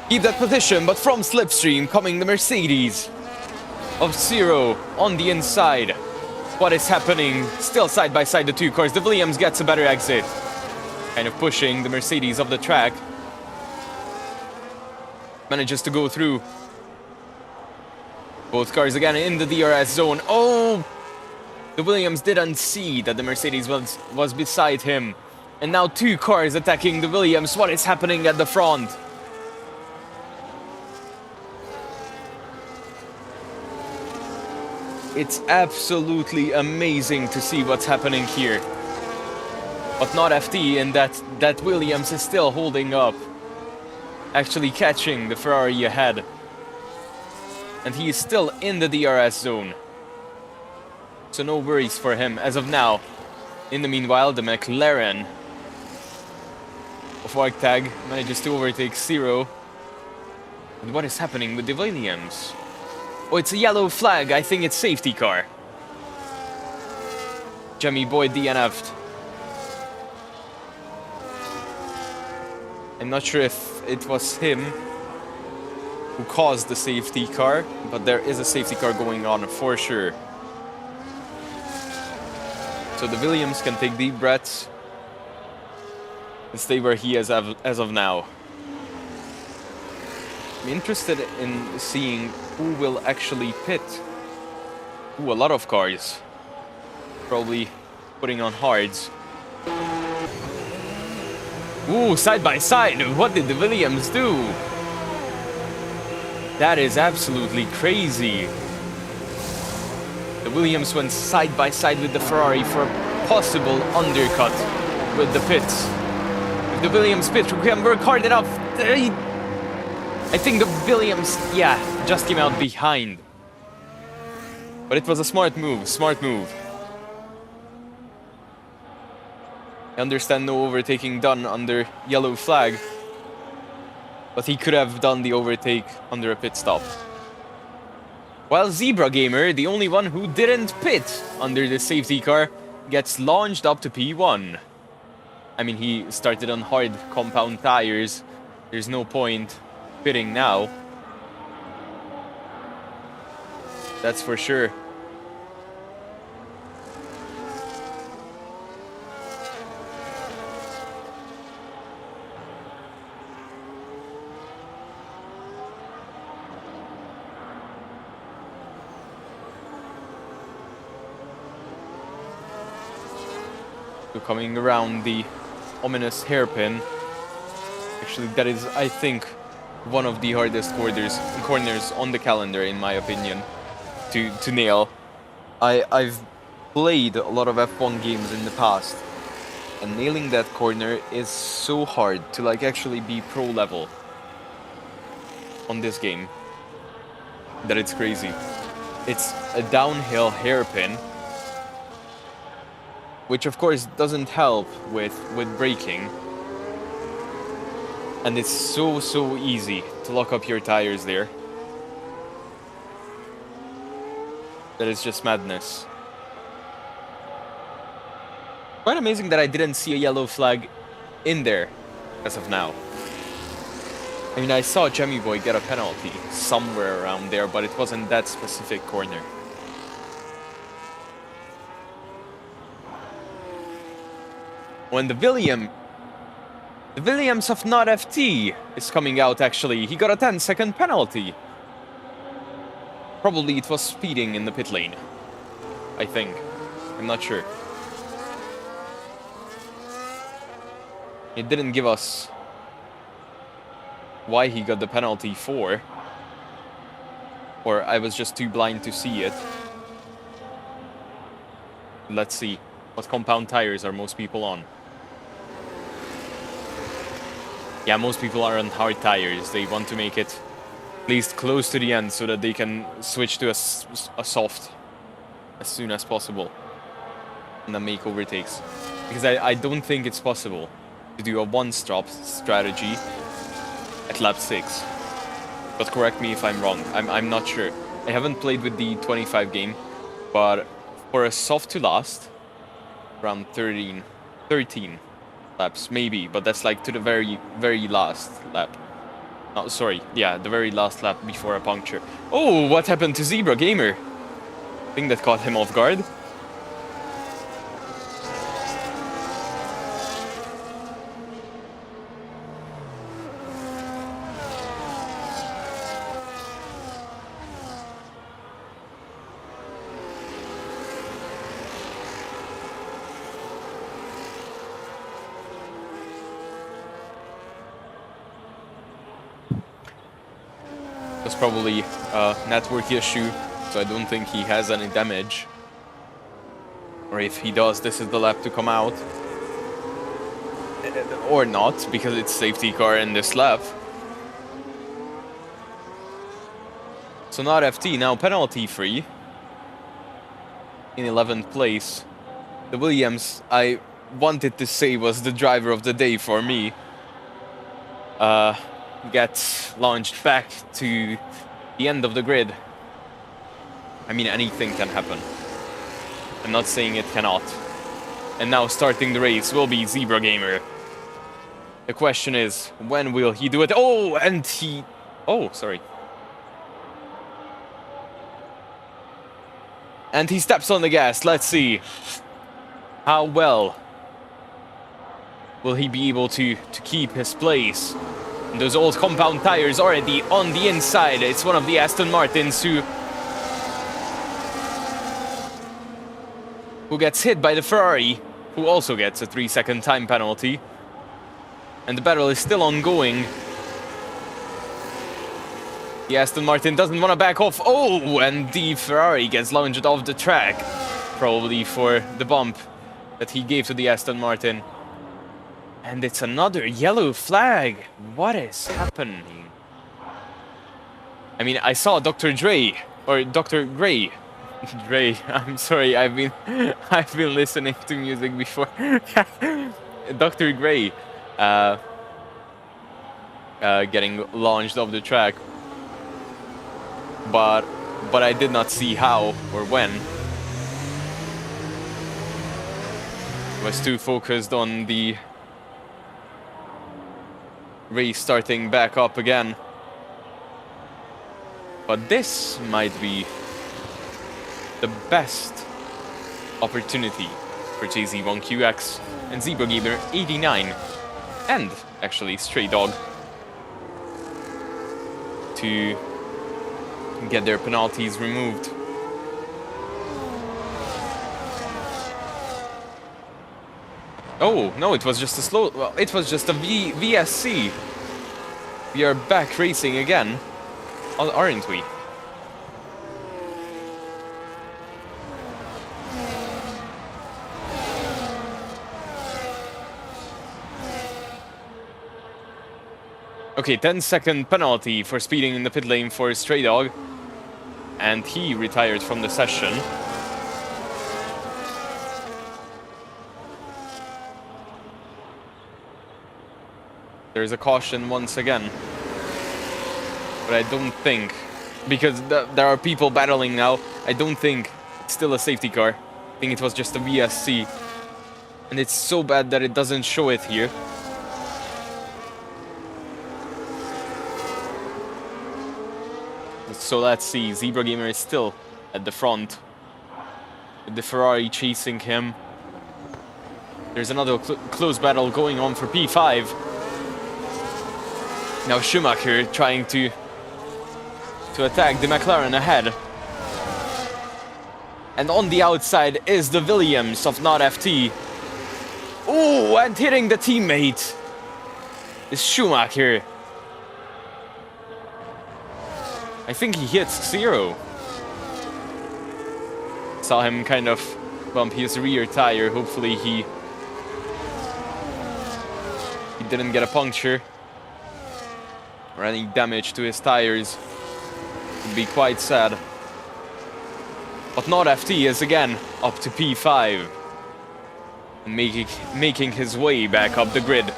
keep that position, but from slipstream coming the Mercedes of Zero on the inside. What is happening? Still side by side the two cars. The Williams gets a better exit. Kind of pushing the Mercedes off the track. Manages to go through. Both cars again in the DRS zone. Oh! The Williams didn't see that the Mercedes was beside him. And now two cars attacking the Williams. What is happening at the front? It's absolutely amazing to see what's happening here. But not FT, and that Williams is still holding up. Actually catching the Ferrari ahead. And he is still in the DRS zone. So no worries for him as of now. In the meanwhile, the McLaren of Tag manages to overtake Zero. And what is happening with the Williams? Oh, it's a yellow flag. I think it's safety car. Jemmy Boy DNF'd. I'm not sure if it was him who caused the safety car, but there is a safety car going on for sure. So the Williams can take deep breaths and stay where he is as of now. I'm interested in seeing who will actually pit. Ooh, a lot of cars. Probably putting on hards. Ooh, side by side. What did the Williams do? That is absolutely crazy. The Williams went side by side with the Ferrari for a possible undercut with the pits. If the Williams pit can work hard enough, I think the Williams, yeah, just came out behind. But it was a smart move, smart move. I understand no overtaking done under yellow flag. But he could have done the overtake under a pit stop. While Zebra Gamer, the only one who didn't pit under the safety car, gets launched up to P1. I mean, he started on hard compound tires. There's no point pitting now. That's for sure. So coming around the ominous hairpin. Actually, that is, I think, one of the hardest corners on the calendar, in my opinion, to nail. I've played a lot of F1 games in the past, and nailing that corner is so hard to like actually be pro level on this game that it's crazy. It's a downhill hairpin, which of course doesn't help with braking. And it's so easy to lock up your tires there. That is just madness. Quite amazing that I didn't see a yellow flag in there as of now. I mean, I saw Jemmy Boy get a penalty somewhere around there, but it wasn't that specific corner. When the Williams of Not FT is coming out, actually. He got a 10-second penalty. Probably it was speeding in the pit lane. I think. I'm not sure. It didn't give us why he got the penalty for. Or I was just too blind to see it. Let's see. What compound tires are most people on? Yeah, most people are on hard tires. They want to make it at least close to the end so that they can switch to a soft as soon as possible and then make overtakes. Because I don't think it's possible to do a one-stop strategy at lap 6. But correct me if I'm wrong. I'm not sure. I haven't played with the 25 game, but for a soft to last, around 13 laps maybe, but that's like to the very last lap. Oh, sorry, yeah, the very last lap before a puncture. Oh, what happened to Zebra Gamer? I think that caught him off guard. That's probably a network issue, so I don't think he has any damage. Or if he does, this is the lap to come out. Or not, because it's safety car in this lap. So not FT, now penalty free. In 11th place. The Williams, I wanted to say, was the driver of the day for me. Gets launched back to the end of the grid. I mean, anything can happen. I'm not saying it cannot. And now starting the race will be Zebra Gamer. The question is, when will he do it? Oh, and he... Oh, sorry. And he steps on the gas. Let's see. How well will he be able to keep his place? And those old compound tires already on the inside. It's one of the Aston Martins who gets hit by the Ferrari, who also gets a 3-second time penalty. And the battle is still ongoing. The Aston Martin doesn't want to back off. Oh, and the Ferrari gets launched off the track. Probably for the bump that he gave to the Aston Martin. And it's another yellow flag. What is happening? I mean, I saw Dr. Dre, or Dr. Gray. Dre, I'm sorry, I've been listening to music before. Dr. Gray getting launched off the track. But I did not see how or when. I was too focused on the race starting back up again. But this might be the best opportunity for JZ1QX and Zebra Gamer 89 and actually Stray Dog to get their penalties removed. Oh, no, it was just a slow... Well, it was just a VSC. We are back racing again, aren't we? Okay, 10-second penalty for speeding in the pit lane for Stray Dog. And he retired from the session. There's a caution once again. But I don't think, because there are people battling now, I don't think it's still a safety car. I think it was just a VSC. And it's so bad that it doesn't show it here. So let's see, Zebra Gamer is still at the front, with the Ferrari chasing him. There's another close battle going on for P5. Now Schumacher trying to attack the McLaren ahead. And on the outside is the Williams of Not FT. Oh, and hitting the teammate is Schumacher. I think he hits 0. Saw him kind of bump his rear tire. Hopefully he didn't get a puncture or any damage to his tires. Would be quite sad. But Not FT is again up to P5 and making his way back up the grid.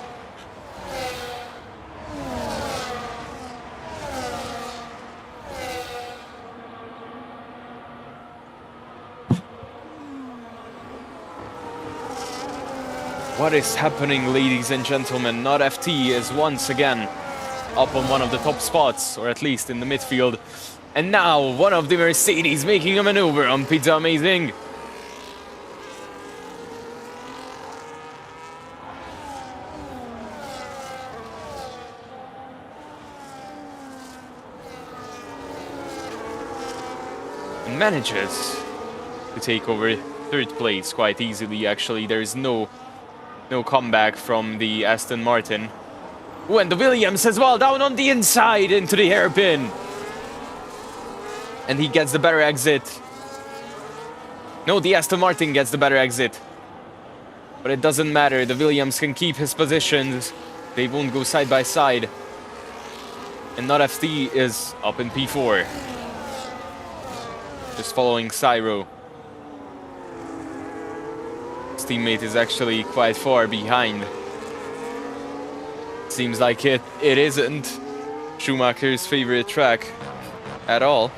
What is happening, ladies and gentlemen? Not FT is once again up on one of the top spots, or at least in the midfield. And now, one of the Mercedes making a maneuver on Pizza Amazing. And manages to take over third place quite easily, actually. There is no comeback from the Aston Martin. Oh, and the Williams as well, down on the inside into the hairpin. And he gets the better exit. No, the Aston Martin gets the better exit. But it doesn't matter, the Williams can keep his positions. They won't go side by side. And Not FT is up in P4. Just following Cyro. His teammate is actually quite far behind. Seems like it isn't Schumacher's favorite track at all.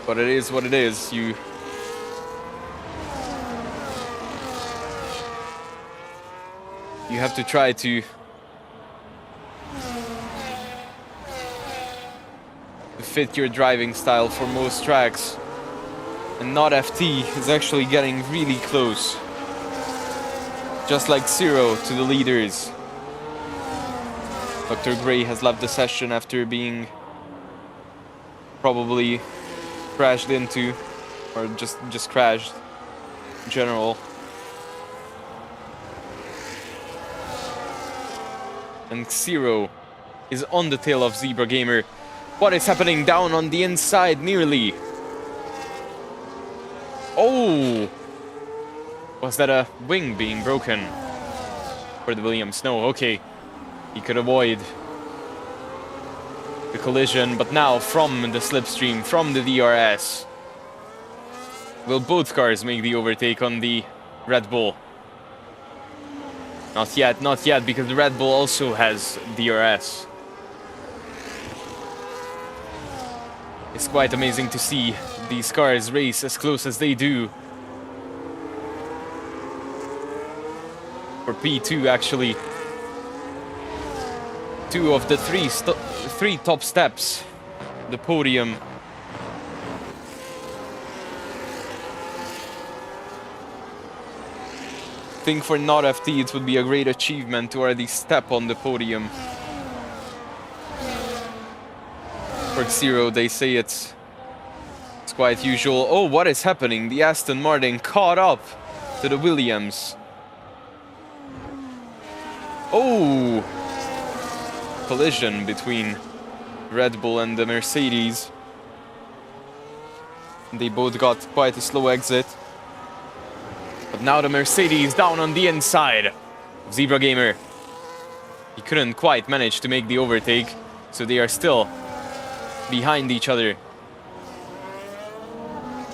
But it is what it is. You have to try to fit your driving style for most tracks. And Not FT is actually getting really close. Just like Zero to the leaders. Dr. Gray has left the session after being probably crashed into, or just crashed in general. And Zero is on the tail of Zebra Gamer. What is happening down on the inside nearly? Oh! Was that a wing being broken for the Williams? No, okay. He could avoid the collision, but now from the slipstream, from the DRS, will both cars make the overtake on the Red Bull? Not yet, because the Red Bull also has DRS. It's quite amazing to see these cars race as close as they do. For P2, actually, two of the three top steps, the podium. I think for Not FT it would be a great achievement to already step on the podium. For Zero, they say it's quite usual. Oh, what is happening? The Aston Martin caught up to the Williams. Oh! Collision between Red Bull and the Mercedes. They both got quite a slow exit. But now the Mercedes down on the inside of Zebra Gamer. He couldn't quite manage to make the overtake, so they are still behind each other.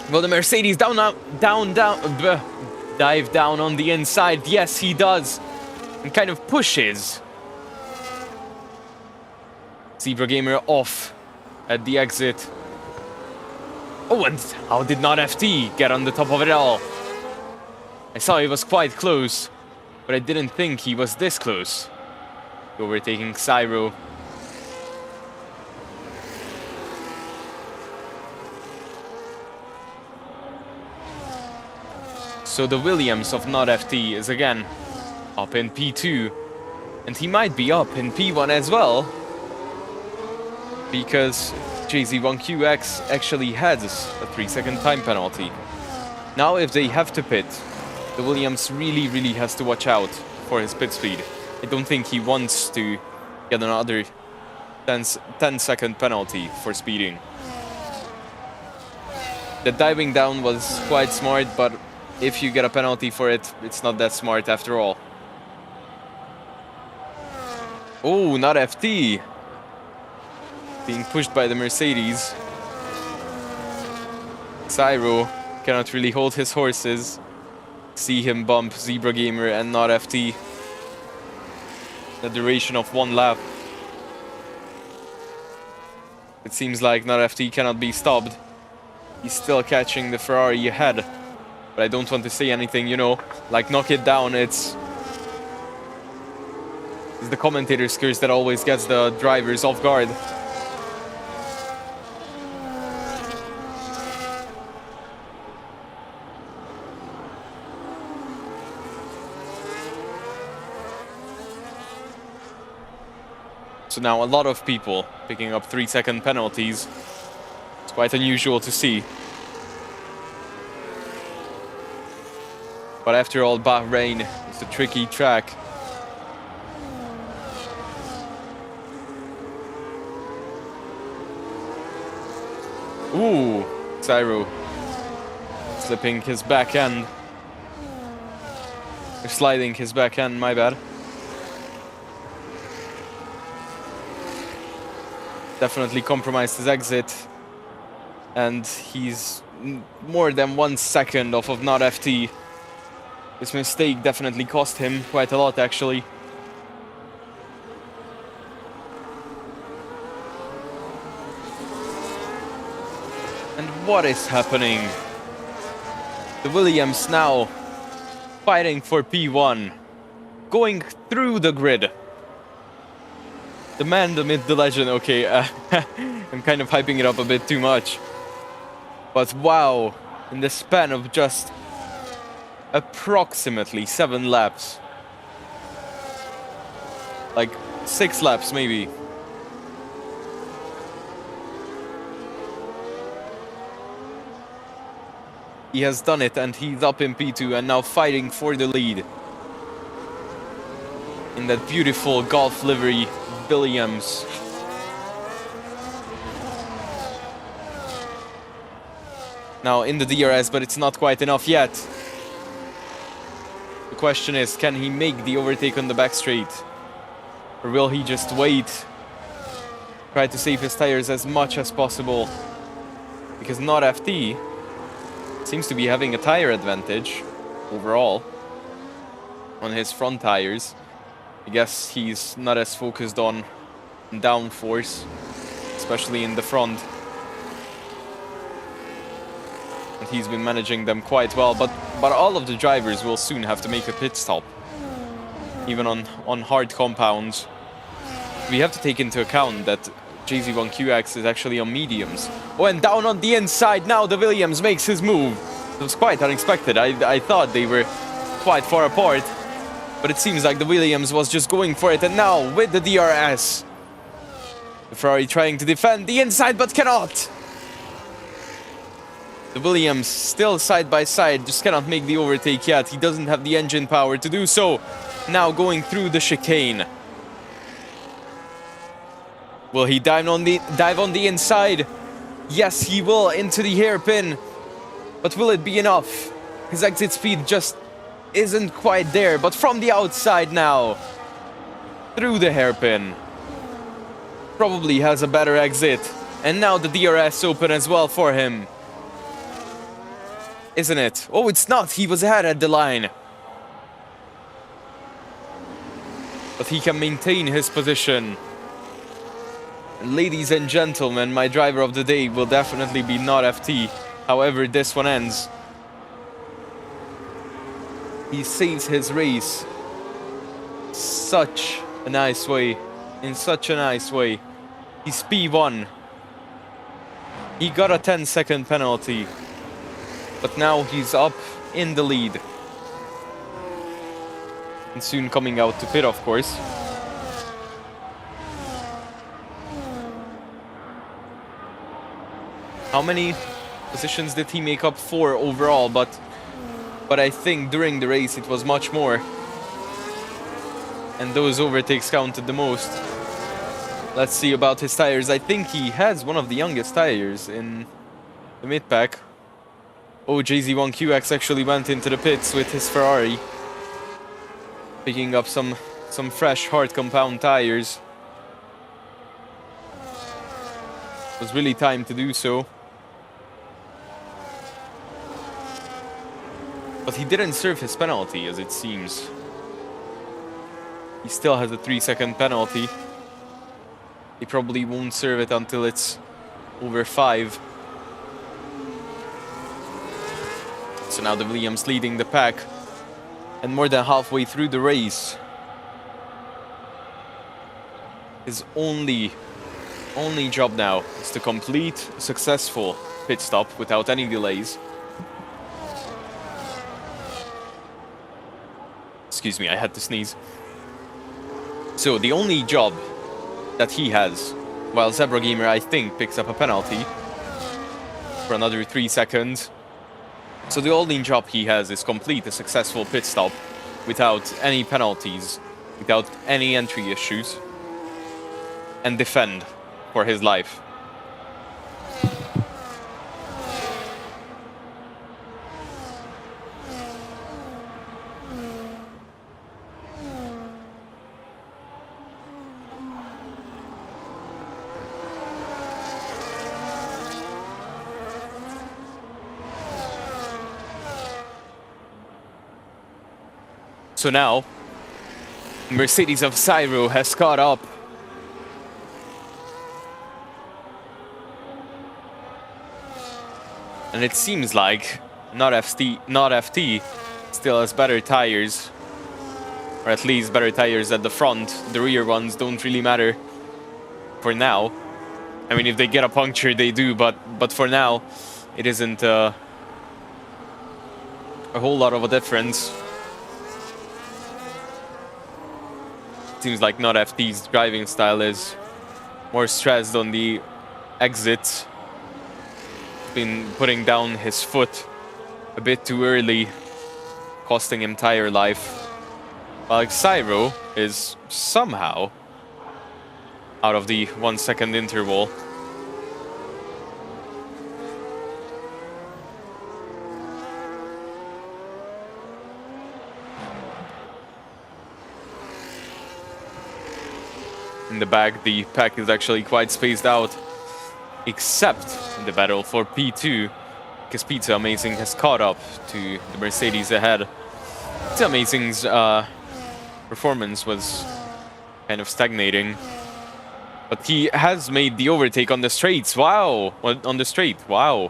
Well, the Mercedes dive down on the inside. Yes, he does. And kind of pushes Zebra Gamer off at the exit. Oh, and how did Not FT get on the top of it all? I saw he was quite close, but I didn't think he was this close. Overtaking Cyro. So the Williams of Not FT is again up in P2, and he might be up in P1 as well, because JZ1QX actually has a 3-second time penalty. Now if they have to pit, the Williams really has to watch out for his pit speed. I don't think he wants to get another 10-second penalty for speeding. The diving down was quite smart, but if you get a penalty for it, it's not that smart after all. Oh, Not FT being pushed by the Mercedes. Cyro cannot really hold his horses. See him bump Zebra Gamer and Not FT. The duration of one lap. It seems like Not FT cannot be stopped. He's still catching the Ferrari ahead. But I don't want to say anything, you know, like knock it down. It's the commentator's curse that always gets the drivers off guard. So now a lot of people picking up 3-second penalties. It's quite unusual to see. But after all, Bahrain is a tricky track. Ooh, Cyro slipping his back end. Or sliding his back end, my bad. Definitely compromised his exit. And he's more than 1 second off of not FT. This mistake definitely cost him quite a lot, actually. And what is happening? The Williams now fighting for P1. Going through the grid. The man, the myth, the legend. Okay, I'm kind of hyping it up a bit too much. But wow, in the span of just approximately 7 laps. Like 6 laps maybe. He has done it and he's up in P2 and now fighting for the lead. In that beautiful golf livery Williams. Now in the DRS, but it's not quite enough yet. The question is, can he make the overtake on the back straight? Or will he just wait? Try to save his tires as much as possible. Because not FT seems to be having a tire advantage overall on his front tires. I guess he's not as focused on downforce, especially in the front. And he's been managing them quite well, but all of the drivers will soon have to make a pit stop. Even on hard compounds. We have to take into account that JZ1QX is actually on mediums. Oh, and down on the inside now the Williams makes his move. It was quite unexpected. I thought they were quite far apart. But it seems like the Williams was just going for it. And now with the DRS. The Ferrari trying to defend the inside but cannot. The Williams still side by side, just cannot make the overtake yet. He doesn't have the engine power to do so. Now going through the chicane. Will he dive on the inside? Yes, he will, into the hairpin. But will it be enough? His exit speed just isn't quite there. But from the outside now, through the hairpin. Probably has a better exit. And now the DRS open as well for him. Isn't it? Oh, it's not. He was ahead at the line. But he can maintain his position. And ladies and gentlemen, my driver of the day will definitely be not FT. However this one ends. He saves his race. Such a nice way. In such a nice way. He's P1. He got a 10-second penalty. But now he's up in the lead. And soon coming out to pit, of course. How many positions did he make up? 4 overall, but I think during the race it was much more. And those overtakes counted the most. Let's see about his tires. I think he has one of the youngest tires in the mid-pack. Oh, JZ1QX actually went into the pits with his Ferrari. Picking up some fresh hard compound tires. It was really time to do so. But he didn't serve his penalty, as it seems. He still has a 3-second penalty. He probably won't serve it until it's over 5. So now the Williams leading the pack and more than halfway through the race. His only job now is to complete a successful pit stop without any delays. Excuse me, I had to sneeze. So the only job that he has, while Zebra Gamer I think picks up a penalty for another 3 seconds. So the only job he has is complete a successful pit stop without any penalties, without any entry issues, and defend for his life. So now, Mercedes of Cyro has caught up. And it seems like not FT still has better tires. Or at least better tires at the front. The rear ones don't really matter for now. I mean, if they get a puncture, they do, but for now, it isn't a whole lot of a difference. Seems like not FT's driving style is more stressed on the exits. Been putting down his foot a bit too early, costing him tire life. While Cyro is somehow out of the 1 second interval. In the back, the pack is actually quite spaced out, except in the battle for P2, because Pizza Amazing has caught up to the Mercedes ahead. Pizza Amazing's performance was kind of stagnating, but he has made the overtake on the straights. Wow! On the straight, wow.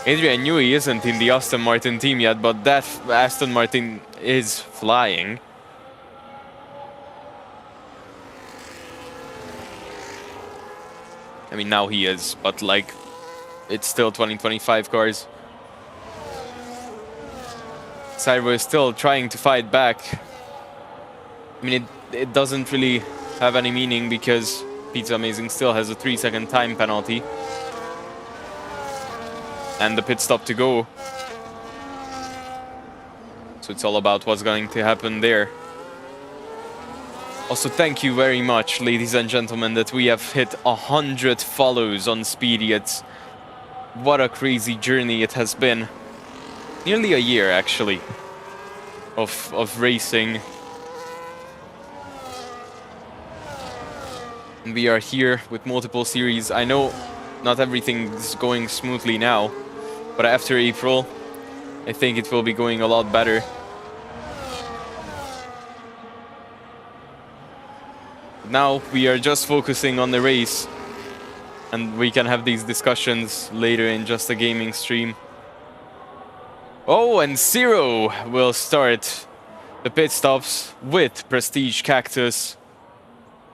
Adrian Newey isn't in the Aston Martin team yet, but that Aston Martin is flying. I mean, now he is, but like, it's still 2025 cars. Cyro is still trying to fight back. I mean, it doesn't really have any meaning because Pizza Amazing still has a 3 second time penalty. And the pit stop to go. So it's all about what's going to happen there. Also, thank you very much, ladies and gentlemen, that we have hit 100 follows on Speedy. What a crazy journey it has been. Nearly a year, actually, of racing. And we are here with multiple series. I know not everything's going smoothly now, but after April, I think it will be going a lot better. Now we are just focusing on the race, and we can have these discussions later in just a gaming stream. Oh, and Zero will start the pit stops with Prestige Cactus.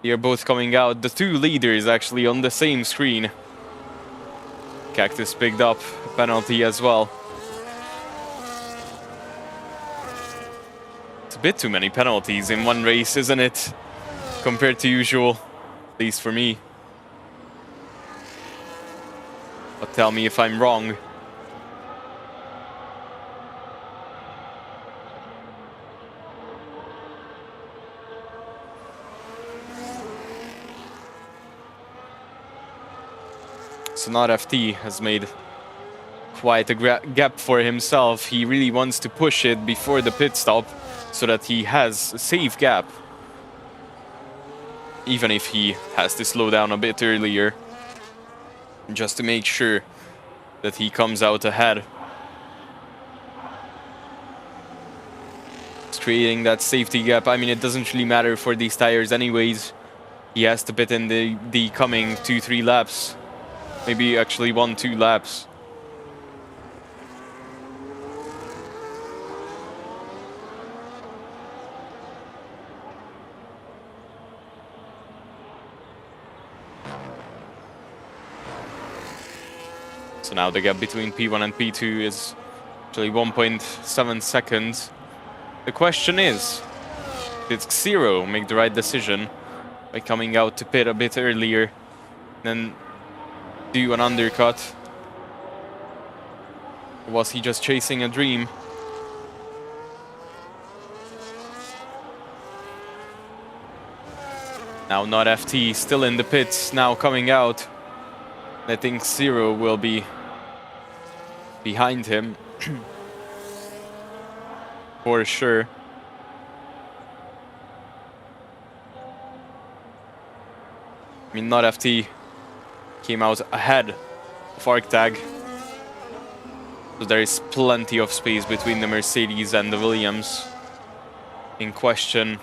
They are both coming out, the two leaders actually on the same screen. Cactus picked up a penalty as well. It's a bit too many penalties in one race, isn't it? Compared to usual, at least for me. But tell me if I'm wrong. So not FT has made quite a gap for himself. He really wants to push it before the pit stop so that he has a safe gap. Even if he has to slow down a bit earlier, just to make sure that he comes out ahead. It's creating that safety gap. I mean, it doesn't really matter for these tires anyways. He has to pit in the coming 2-3 laps. Maybe actually 1-2 laps. So now the gap between P1 and P2 is actually 1.7 seconds. The question is, did Xero make the right decision by coming out to pit a bit earlier, then do an undercut? Or was he just chasing a dream? Now not FT, still in the pits, now coming out. I think Xero will be behind him. For sure. I mean, not FT came out ahead of Arctag. So there is plenty of space between the Mercedes and the Williams in question.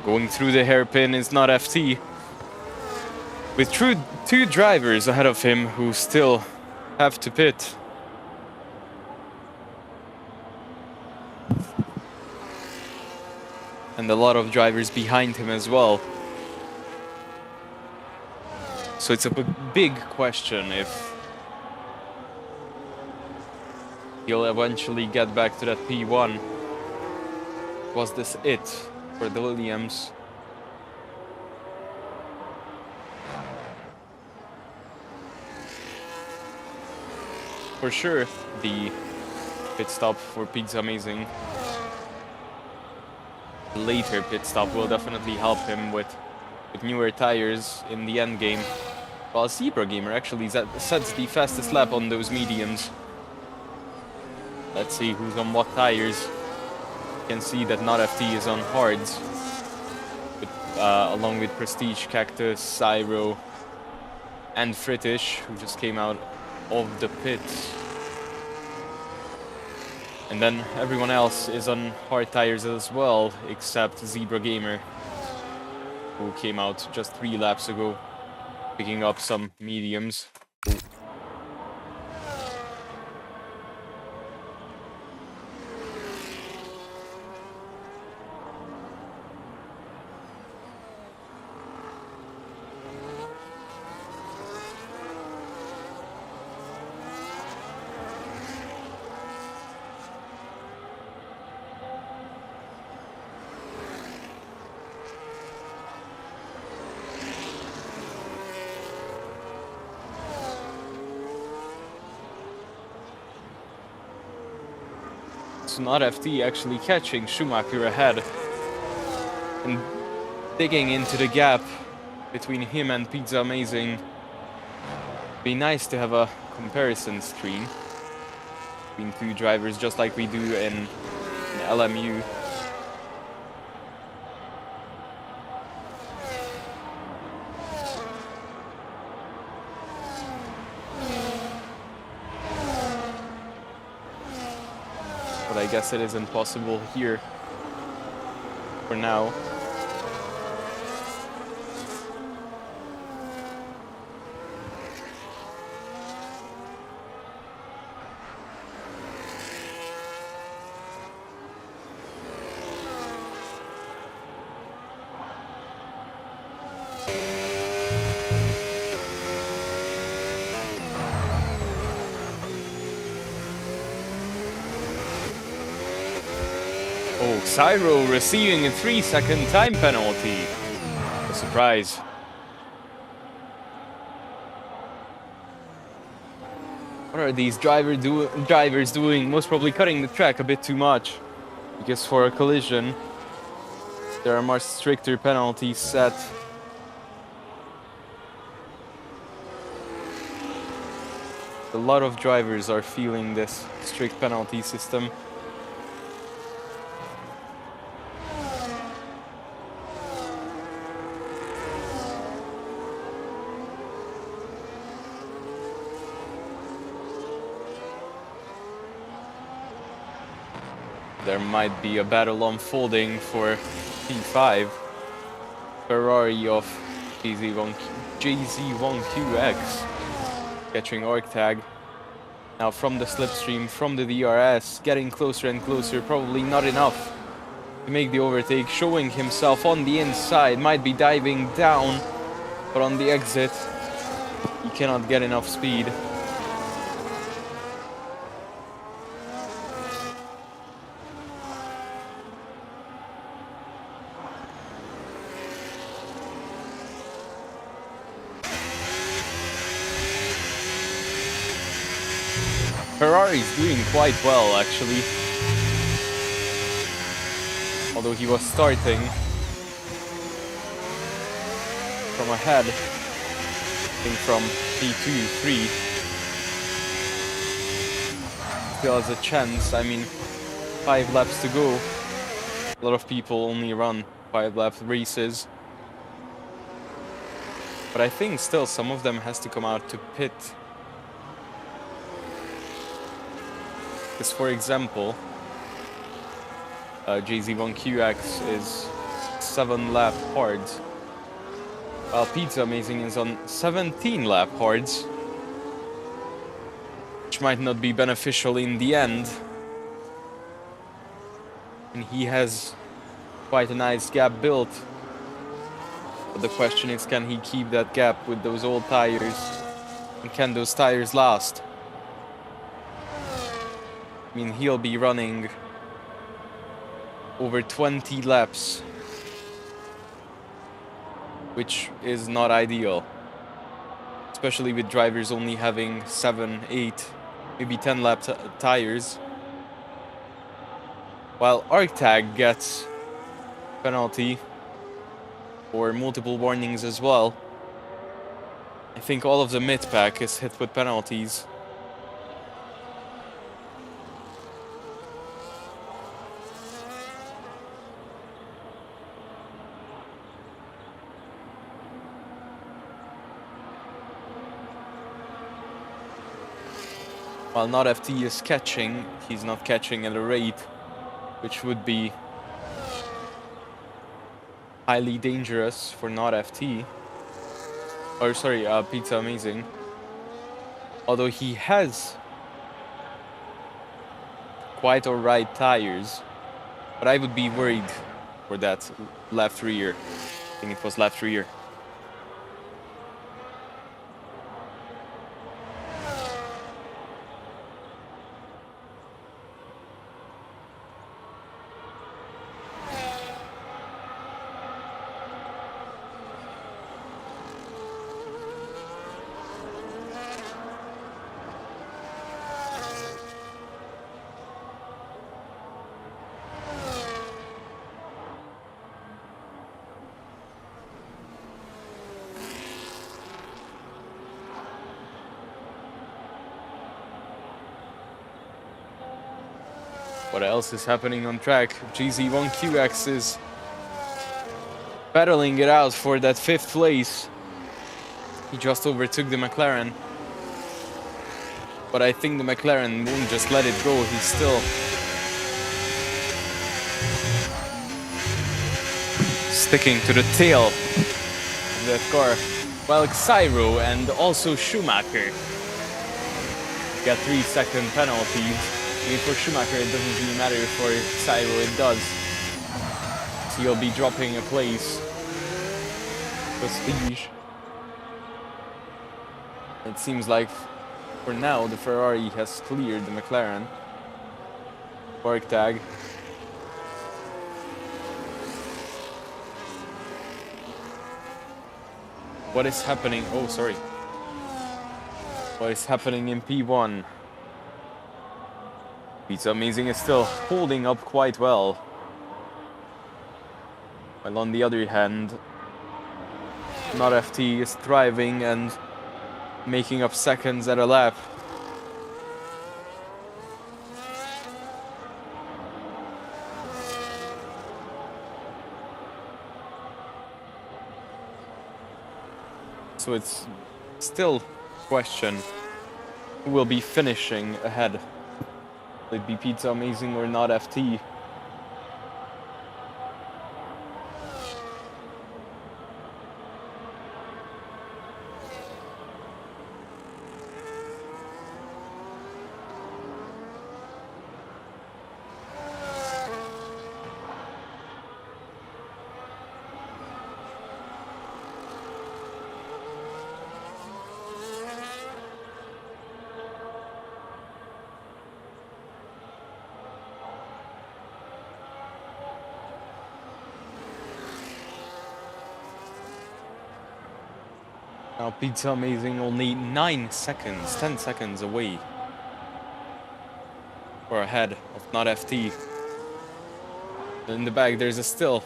Going through the hairpin is not FT. With two drivers ahead of him who still have to pit. And a lot of drivers behind him as well. So it's a big question if he'll eventually get back to that P1. Was this it for the Williams? For sure, the pit stop for Pizza Amazing. The later pit stop will definitely help him with newer tires in the end game. While Zebra Gamer actually sets the fastest lap on those mediums. Let's see who's on what tires. You can see that not FT is on hards, along with Prestige, Cactus, Cyro, and Fritish, who just came out of the pits. And then everyone else is on hard tires as well, except Zebra Gamer, who came out just 3 laps ago, picking up some mediums. Not FT actually catching Schumacher ahead and digging into the gap between him and Pizza Amazing. Be nice to have a comparison screen between two drivers, just like we do in LMU. But I guess it isn't possible here for now. Oh, Cyro receiving a 3-second time penalty. A surprise. What are these drivers doing? Most probably cutting the track a bit too much. Because for a collision, there are much stricter penalties set. A lot of drivers are feeling this strict penalty system. there might be a battle unfolding for P5. Ferrari of JZ1QX catching Arc Tag. Now from the slipstream, from the DRS, getting closer and closer, probably not enough to make the overtake, showing himself on the inside, might be diving down, but on the exit, he cannot get enough speed. Ferrari's doing quite well, actually. Although he was starting from ahead, I think from P2, 3. Still has a chance. I mean, 5 laps to go. A lot of people only run 5-lap races. But I think still some of them has to come out to pit. Because, for example, JZ1QX is 7-lap hards, while Pizza Amazing is on 17-lap hards, which might not be beneficial in the end. And he has quite a nice gap built. But the question is, can he keep that gap with those old tires? And can those tires last? I mean, he'll be running over 20 laps, which is not ideal, especially with drivers only having 7, 8, maybe 10 lap tires, while Arc Tag gets penalty or multiple warnings as well. I think all of the mid pack is hit with penalties. While not FT is catching, he's not catching at a rate which would be highly dangerous for not FT. Or sorry, Pizza Amazing. Although he has quite alright tires, but I would be worried for that left rear. I think it was left rear. What else is happening on track? GZ1QX is battling it out for that 5th place. He just overtook the McLaren. But I think the McLaren won't just let it go. He's still sticking to the tail of that car. While Xyro and also Schumacher get 3-second penalties. I mean, for Schumacher, it doesn't really matter. For Xyro, it does. So he'll be dropping a place. Prestige. It seems like, for now, the Ferrari has cleared the McLaren. Arc Tag. What is happening? Oh, sorry. What is happening in P1? Pizza Amazing is still holding up quite well. While on the other hand, Not FT is thriving and making up seconds at a lap. So it's still question who will be finishing ahead. Will it be Pizza Amazing or Not FT? Now Pizza Amazing only 9 seconds, 10 seconds away. Or ahead of Not FT. In the back there's a still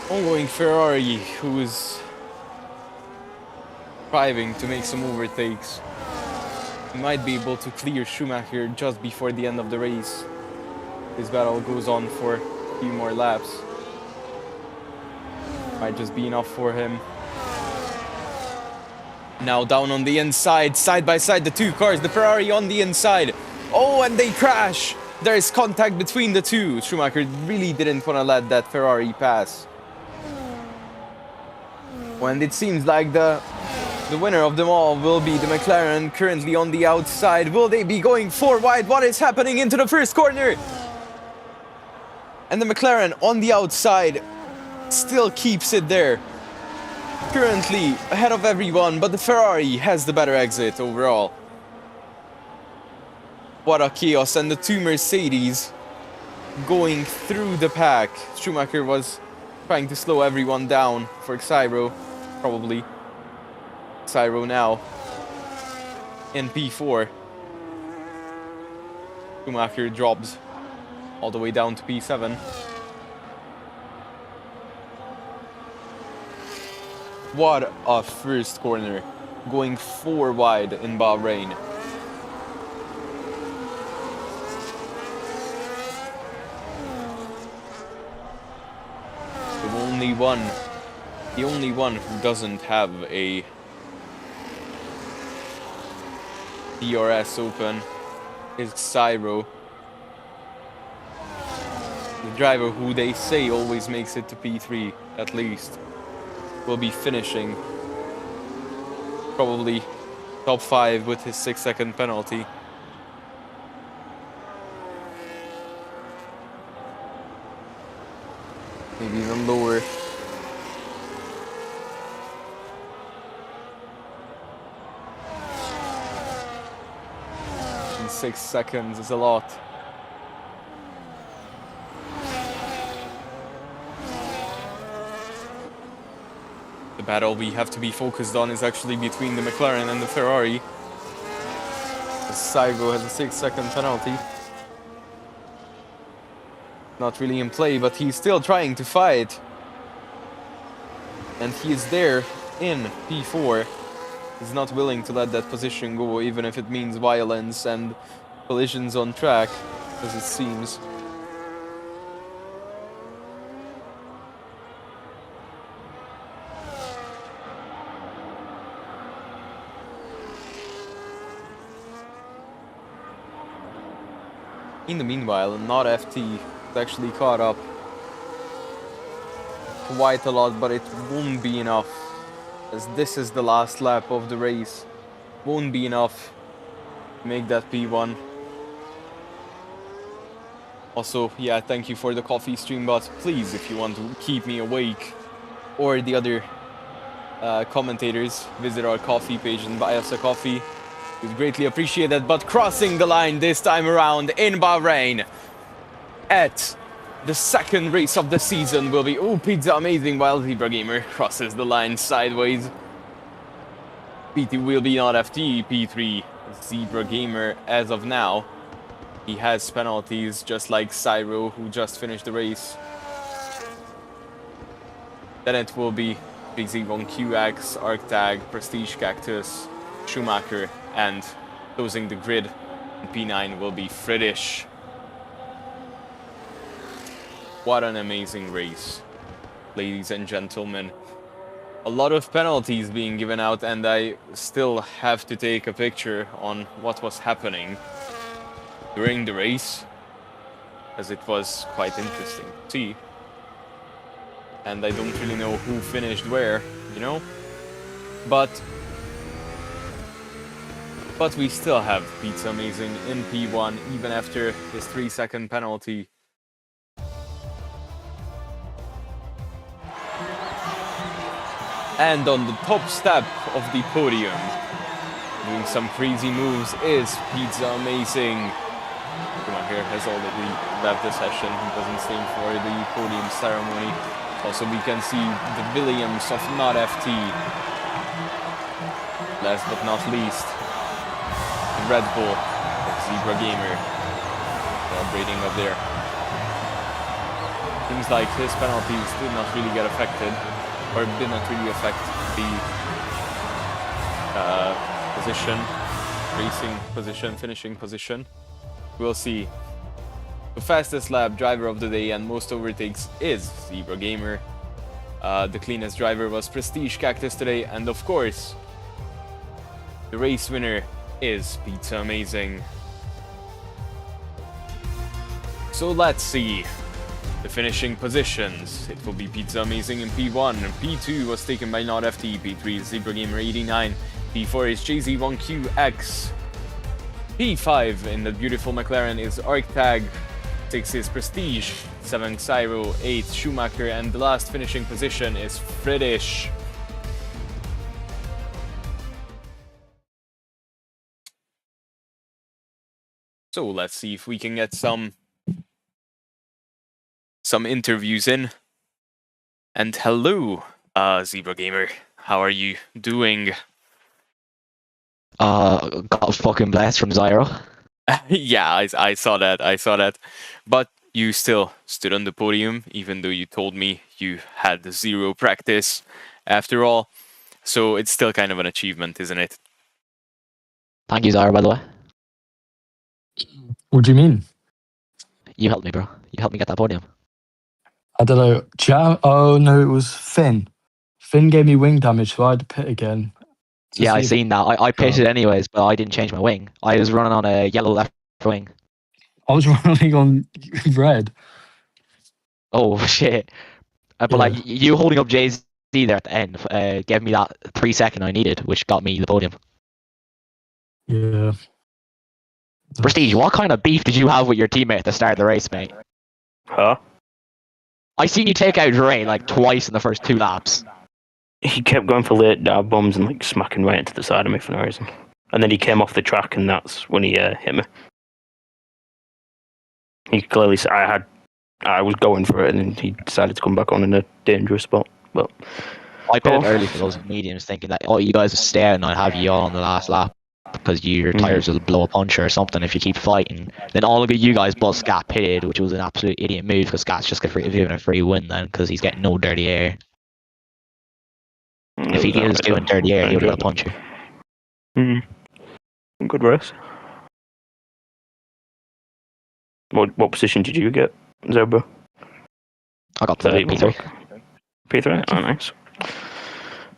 ongoing Ferrari who is striving to make some overtakes. He might be able to clear Schumacher just before the end of the race. This battle goes on for a few more laps. Might just be enough for him. Now down on the inside, side by side, the two cars, the Ferrari on the inside. Oh, and they crash! There's contact between the two. Schumacher really didn't want to let that Ferrari pass. And it seems like the winner of them all will be the McLaren, currently on the outside. Will they be going 4 wide? What is happening into the first corner? And the McLaren on the outside still keeps it there. Currently ahead of everyone, but the Ferrari has the better exit overall. What a chaos, and the two Mercedes going through the pack. Schumacher was trying to slow everyone down for Xyro, probably. Xyro now in P4. Schumacher drops all the way down to P7. What a first corner, going 4 wide in Bahrain. The only one who doesn't have a DRS open is Xyro. The driver who they say always makes it to P3, at least, will be finishing probably top 5 with his 6-second penalty. Maybe even lower. And 6 seconds is a lot. The battle we have to be focused on is actually between the McLaren and the Ferrari. Xyro has a 6-second penalty. Not really in play, but he's still trying to fight. And he is there in P4. He's not willing to let that position go, even if it means violence and collisions on track, as it seems. In the meanwhile, Not FT is actually caught up quite a lot, but it won't be enough, as this is the last lap of the race. Won't be enough to make that P1. Also, yeah, thank you for the coffee stream, but please, if you want to keep me awake, or the other commentators, visit our coffee page and buy us a coffee. We'd greatly appreciate that. But crossing the line this time around in Bahrain at the second race of the season will be Pizza Amazing, while Zebra Gamer crosses the line sideways. PT will be Not FT, P3 Zebra Gamer as of now. He has penalties just like Xyro, who just finished the race. Then it will be Big Z1 QX, Arctag, Prestige Cactus, Schumacher, and closing the grid in P9 will be Friedrich. What an amazing race, ladies and gentlemen. A lot of penalties being given out, and I still have to take a picture on what was happening during the race, as it was quite interesting to see. And I don't really know who finished where, you know? But we still have Pizza Amazing in P1, even after his 3-second penalty. And on the top step of the podium, doing some crazy moves, is Pizza Amazing. Schumacher has already left the session. He doesn't stay for the podium ceremony. Also, we can see the Williams of not FT. Last but not least, the Red Bull of Zebra Gamer celebrating up there. Seems like his penalties did not really get affected, or did not really affect the position, racing position, finishing position. We'll see. The fastest lap driver of the day and most overtakes is Zebra Gamer. The cleanest driver was Prestige Cactus today, and of course, the race winner is Pizza Amazing. So let's see the finishing positions. It will be Pizza Amazing in P1, and P2 was taken by Not FT, P3 is Zebra Gamer 89, P4 is JZ1QX, P5 in the beautiful McLaren is ArcTag, 6 is Prestige, 7 Cyro, 8 Schumacher, and the last finishing position is Friedrich. So let's see if we can get some interviews in. And hello, Zebra Gamer. How are you doing? Got fucking blessed from Zyro. Yeah, I saw that. But you still stood on the podium, even though you told me you had 0 practice after all. So it's still kind of an achievement, isn't it? Thank you, Zyro, by the way. What do you mean? You helped me, bro. You helped me get that podium. I don't know. Oh no, it was Finn. Finn gave me wing damage, so I had to pit again. Yeah, I seen that. I pitted anyways, but I didn't change my wing. I was running on a yellow left wing. I was running on red. Oh, shit. But Yeah. like, you holding up JZ there at the end gave me that 3 second I needed, which got me the podium. Yeah. Prestige, what kind of beef did you have with your teammate at the start of the race, mate? Huh? I seen you take out Ray like twice in the first 2 laps. He kept going for late dive bombs and like smacking right into the side of me for no reason. And then he came off the track, and that's when he hit me. He clearly said I was going for it, and then he decided to come back on in a dangerous spot. But I pitted early for those mediums, thinking that you guys would stay out and I'd have you all on the last lap because your tires will blow a puncture or something if you keep fighting. Then all of you guys but Scat pitted, which was an absolute idiot move because Scat's just given a free win then because he's getting no dirty air. If he was doing dirty air, he would have got a puncture. Good race. What position did you get, Zebra? I got the P3. P3? Oh, nice.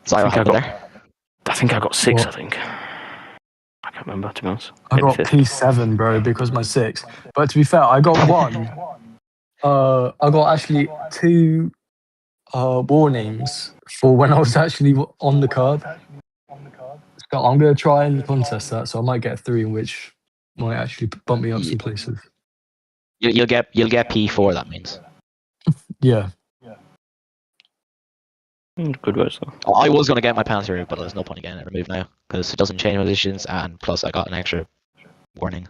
Zyro helped there. I think I got 6, What? I think. I can't remember, to be honest. I Maybe got fifth. P7, bro, because my 6. But to be fair, I got 1. I got actually 2 warnings for when I was actually on the curb. So I'm going to try and contest that, so I might get 3, which might actually bump me up some places. You'll get P4, that means. Yeah. Good race, though. I was going to get my penalty route, but there's no point in getting it removed now because it doesn't change positions, and plus I got an extra warning.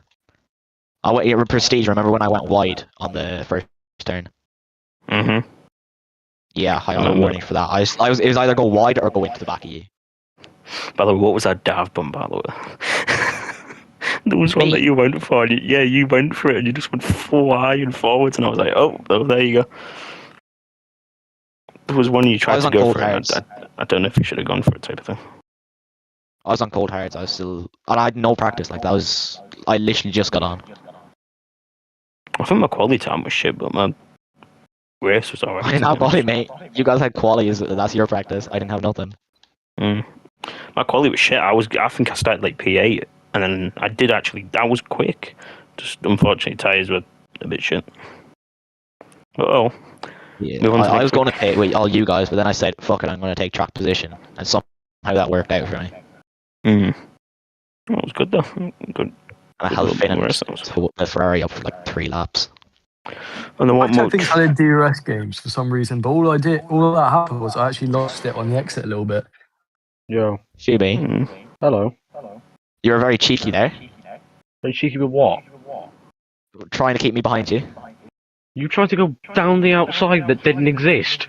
Prestige, remember when I went wide on the first turn? Mm-hmm. Yeah, I got a warning for that. It was either go wide or go into the back of you. By the way, what was that dive bomb, by the way? There was one Me? that you went for, and you went for it, and you just went flying forwards, and I was like, oh, there you go. There was one you tried to go for it. I don't know if you should have gone for it, type of thing. I was on cold hards. And I had no practice. Like I literally just got on. I think my quality time was shit, but my race was alright. I didn't have quality, mate. You guys had quality. That's your practice. I didn't have nothing. My quality was shit. I think I started like P8, and then I was quick. Just unfortunately, tires were a bit shit. But Yeah, I was going to pit with all you guys, but then I said, fuck it, I'm going to take track position. And somehow that worked out for me. Well, it was good though. Good. And I held Finn and the Ferrari up for like 3 laps. And then I what don't think I did DRS games for some reason, but all that happened was I actually lost it on the exit a little bit. Yo. Shuby, Hello. you were very cheeky there. Very cheeky with what? Trying to keep me behind you. You tried to go down the outside that didn't exist.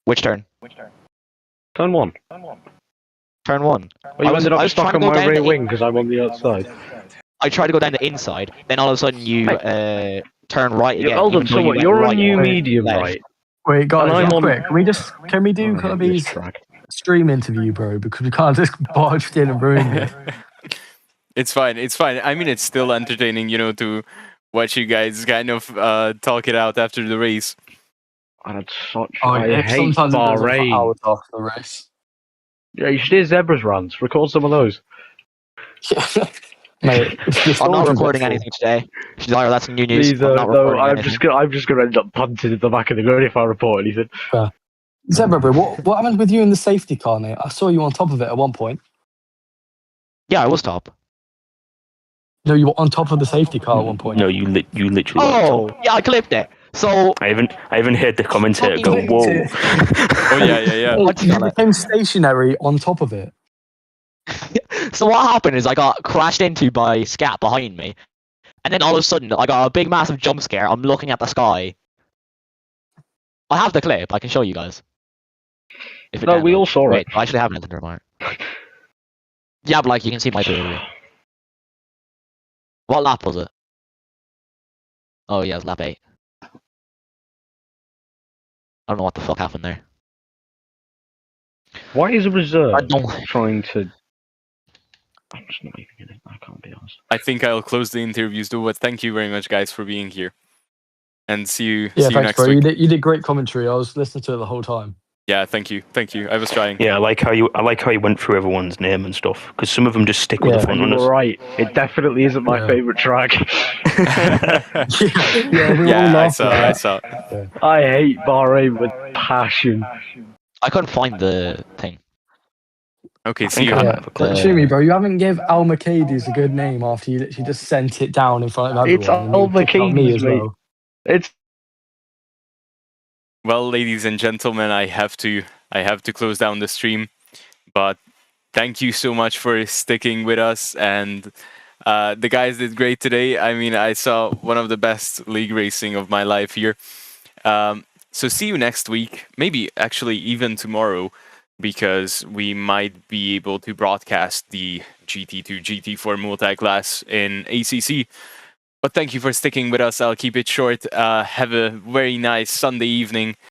Which turn? Turn 1. Turn 1. Well, you ended up trying stuck to on go my down rear the wing because I'm on the outside. I tried to go down the inside. Then all of a sudden you turn right again. Hold on, even though so you what? went You're right on new and medium, left. right? Wait, guys, And I'm real on- quick. Can we do Oh, I hate this Kirby's track. stream interview, bro? Because we can't just barge in and ruin it. It's fine. It's fine. I mean, it's still entertaining, to watch you guys kind of talk it out after the race. I had such. Oh, I yeah, hate sometimes it goes on for Bahrain. hours after the race. Yeah, you should hear Zebra's runs. Record some of those. Mate, it's just I'm not all recording dreadful. anything today. Shazira, that's new news. Neither, I'm not no, recording anything. I'm just gonna end up punted at the back of the grid if I report anything. Zebra, bro, what happened with you in the safety car, mate? I saw you on top of it at one point. Yeah, I was top. No, you were on top of the safety car at one point. No, you literally. Oh, went top. yeah, I clipped it. So I haven't heard the commentator go, Fucking "Whoa." Oh yeah. You became stationary on top of it. So what happened is I got crashed into by Scat behind me, and then all of a sudden I got a big massive jump scare. I'm looking at the sky. I have the clip. I can show you guys. If it No, we downloads. all saw Wait, it. I actually have it. Never mind. Yeah, but like you can see my preview. What lap was it? Oh yeah, it was lap 8. I don't know what the fuck happened there. Why is a reserve I don't. trying to? I'm just not even gonna. I can't be honest. I think I'll close the interviews though, but thank you very much, guys, for being here. And see you Thanks, next bro. week. You did great commentary. I was listening to it the whole time. Yeah, thank you. I was trying. Yeah, I like how you went through everyone's name and stuff because some of them just stick with the front runners. You're right. It definitely isn't my favourite track. Yeah, I saw. I hate Bahrain with passion. I couldn't find the thing. Okay, see you. Yeah. Shumi, bro, you haven't give Al Mercedes a good name after you literally just sent it down in front of everyone. It's and Al you picked on me Mercedes, as mate. well. It's Well, ladies and gentlemen, I have to close down the stream, but thank you so much for sticking with us, and the guys did great today. I mean, I saw one of the best league racing of my life here. So see you next week, maybe actually even tomorrow, because we might be able to broadcast the GT2, GT4 multi-class in ACC. But thank you for sticking with us. I'll keep it short. Have a very nice Sunday evening.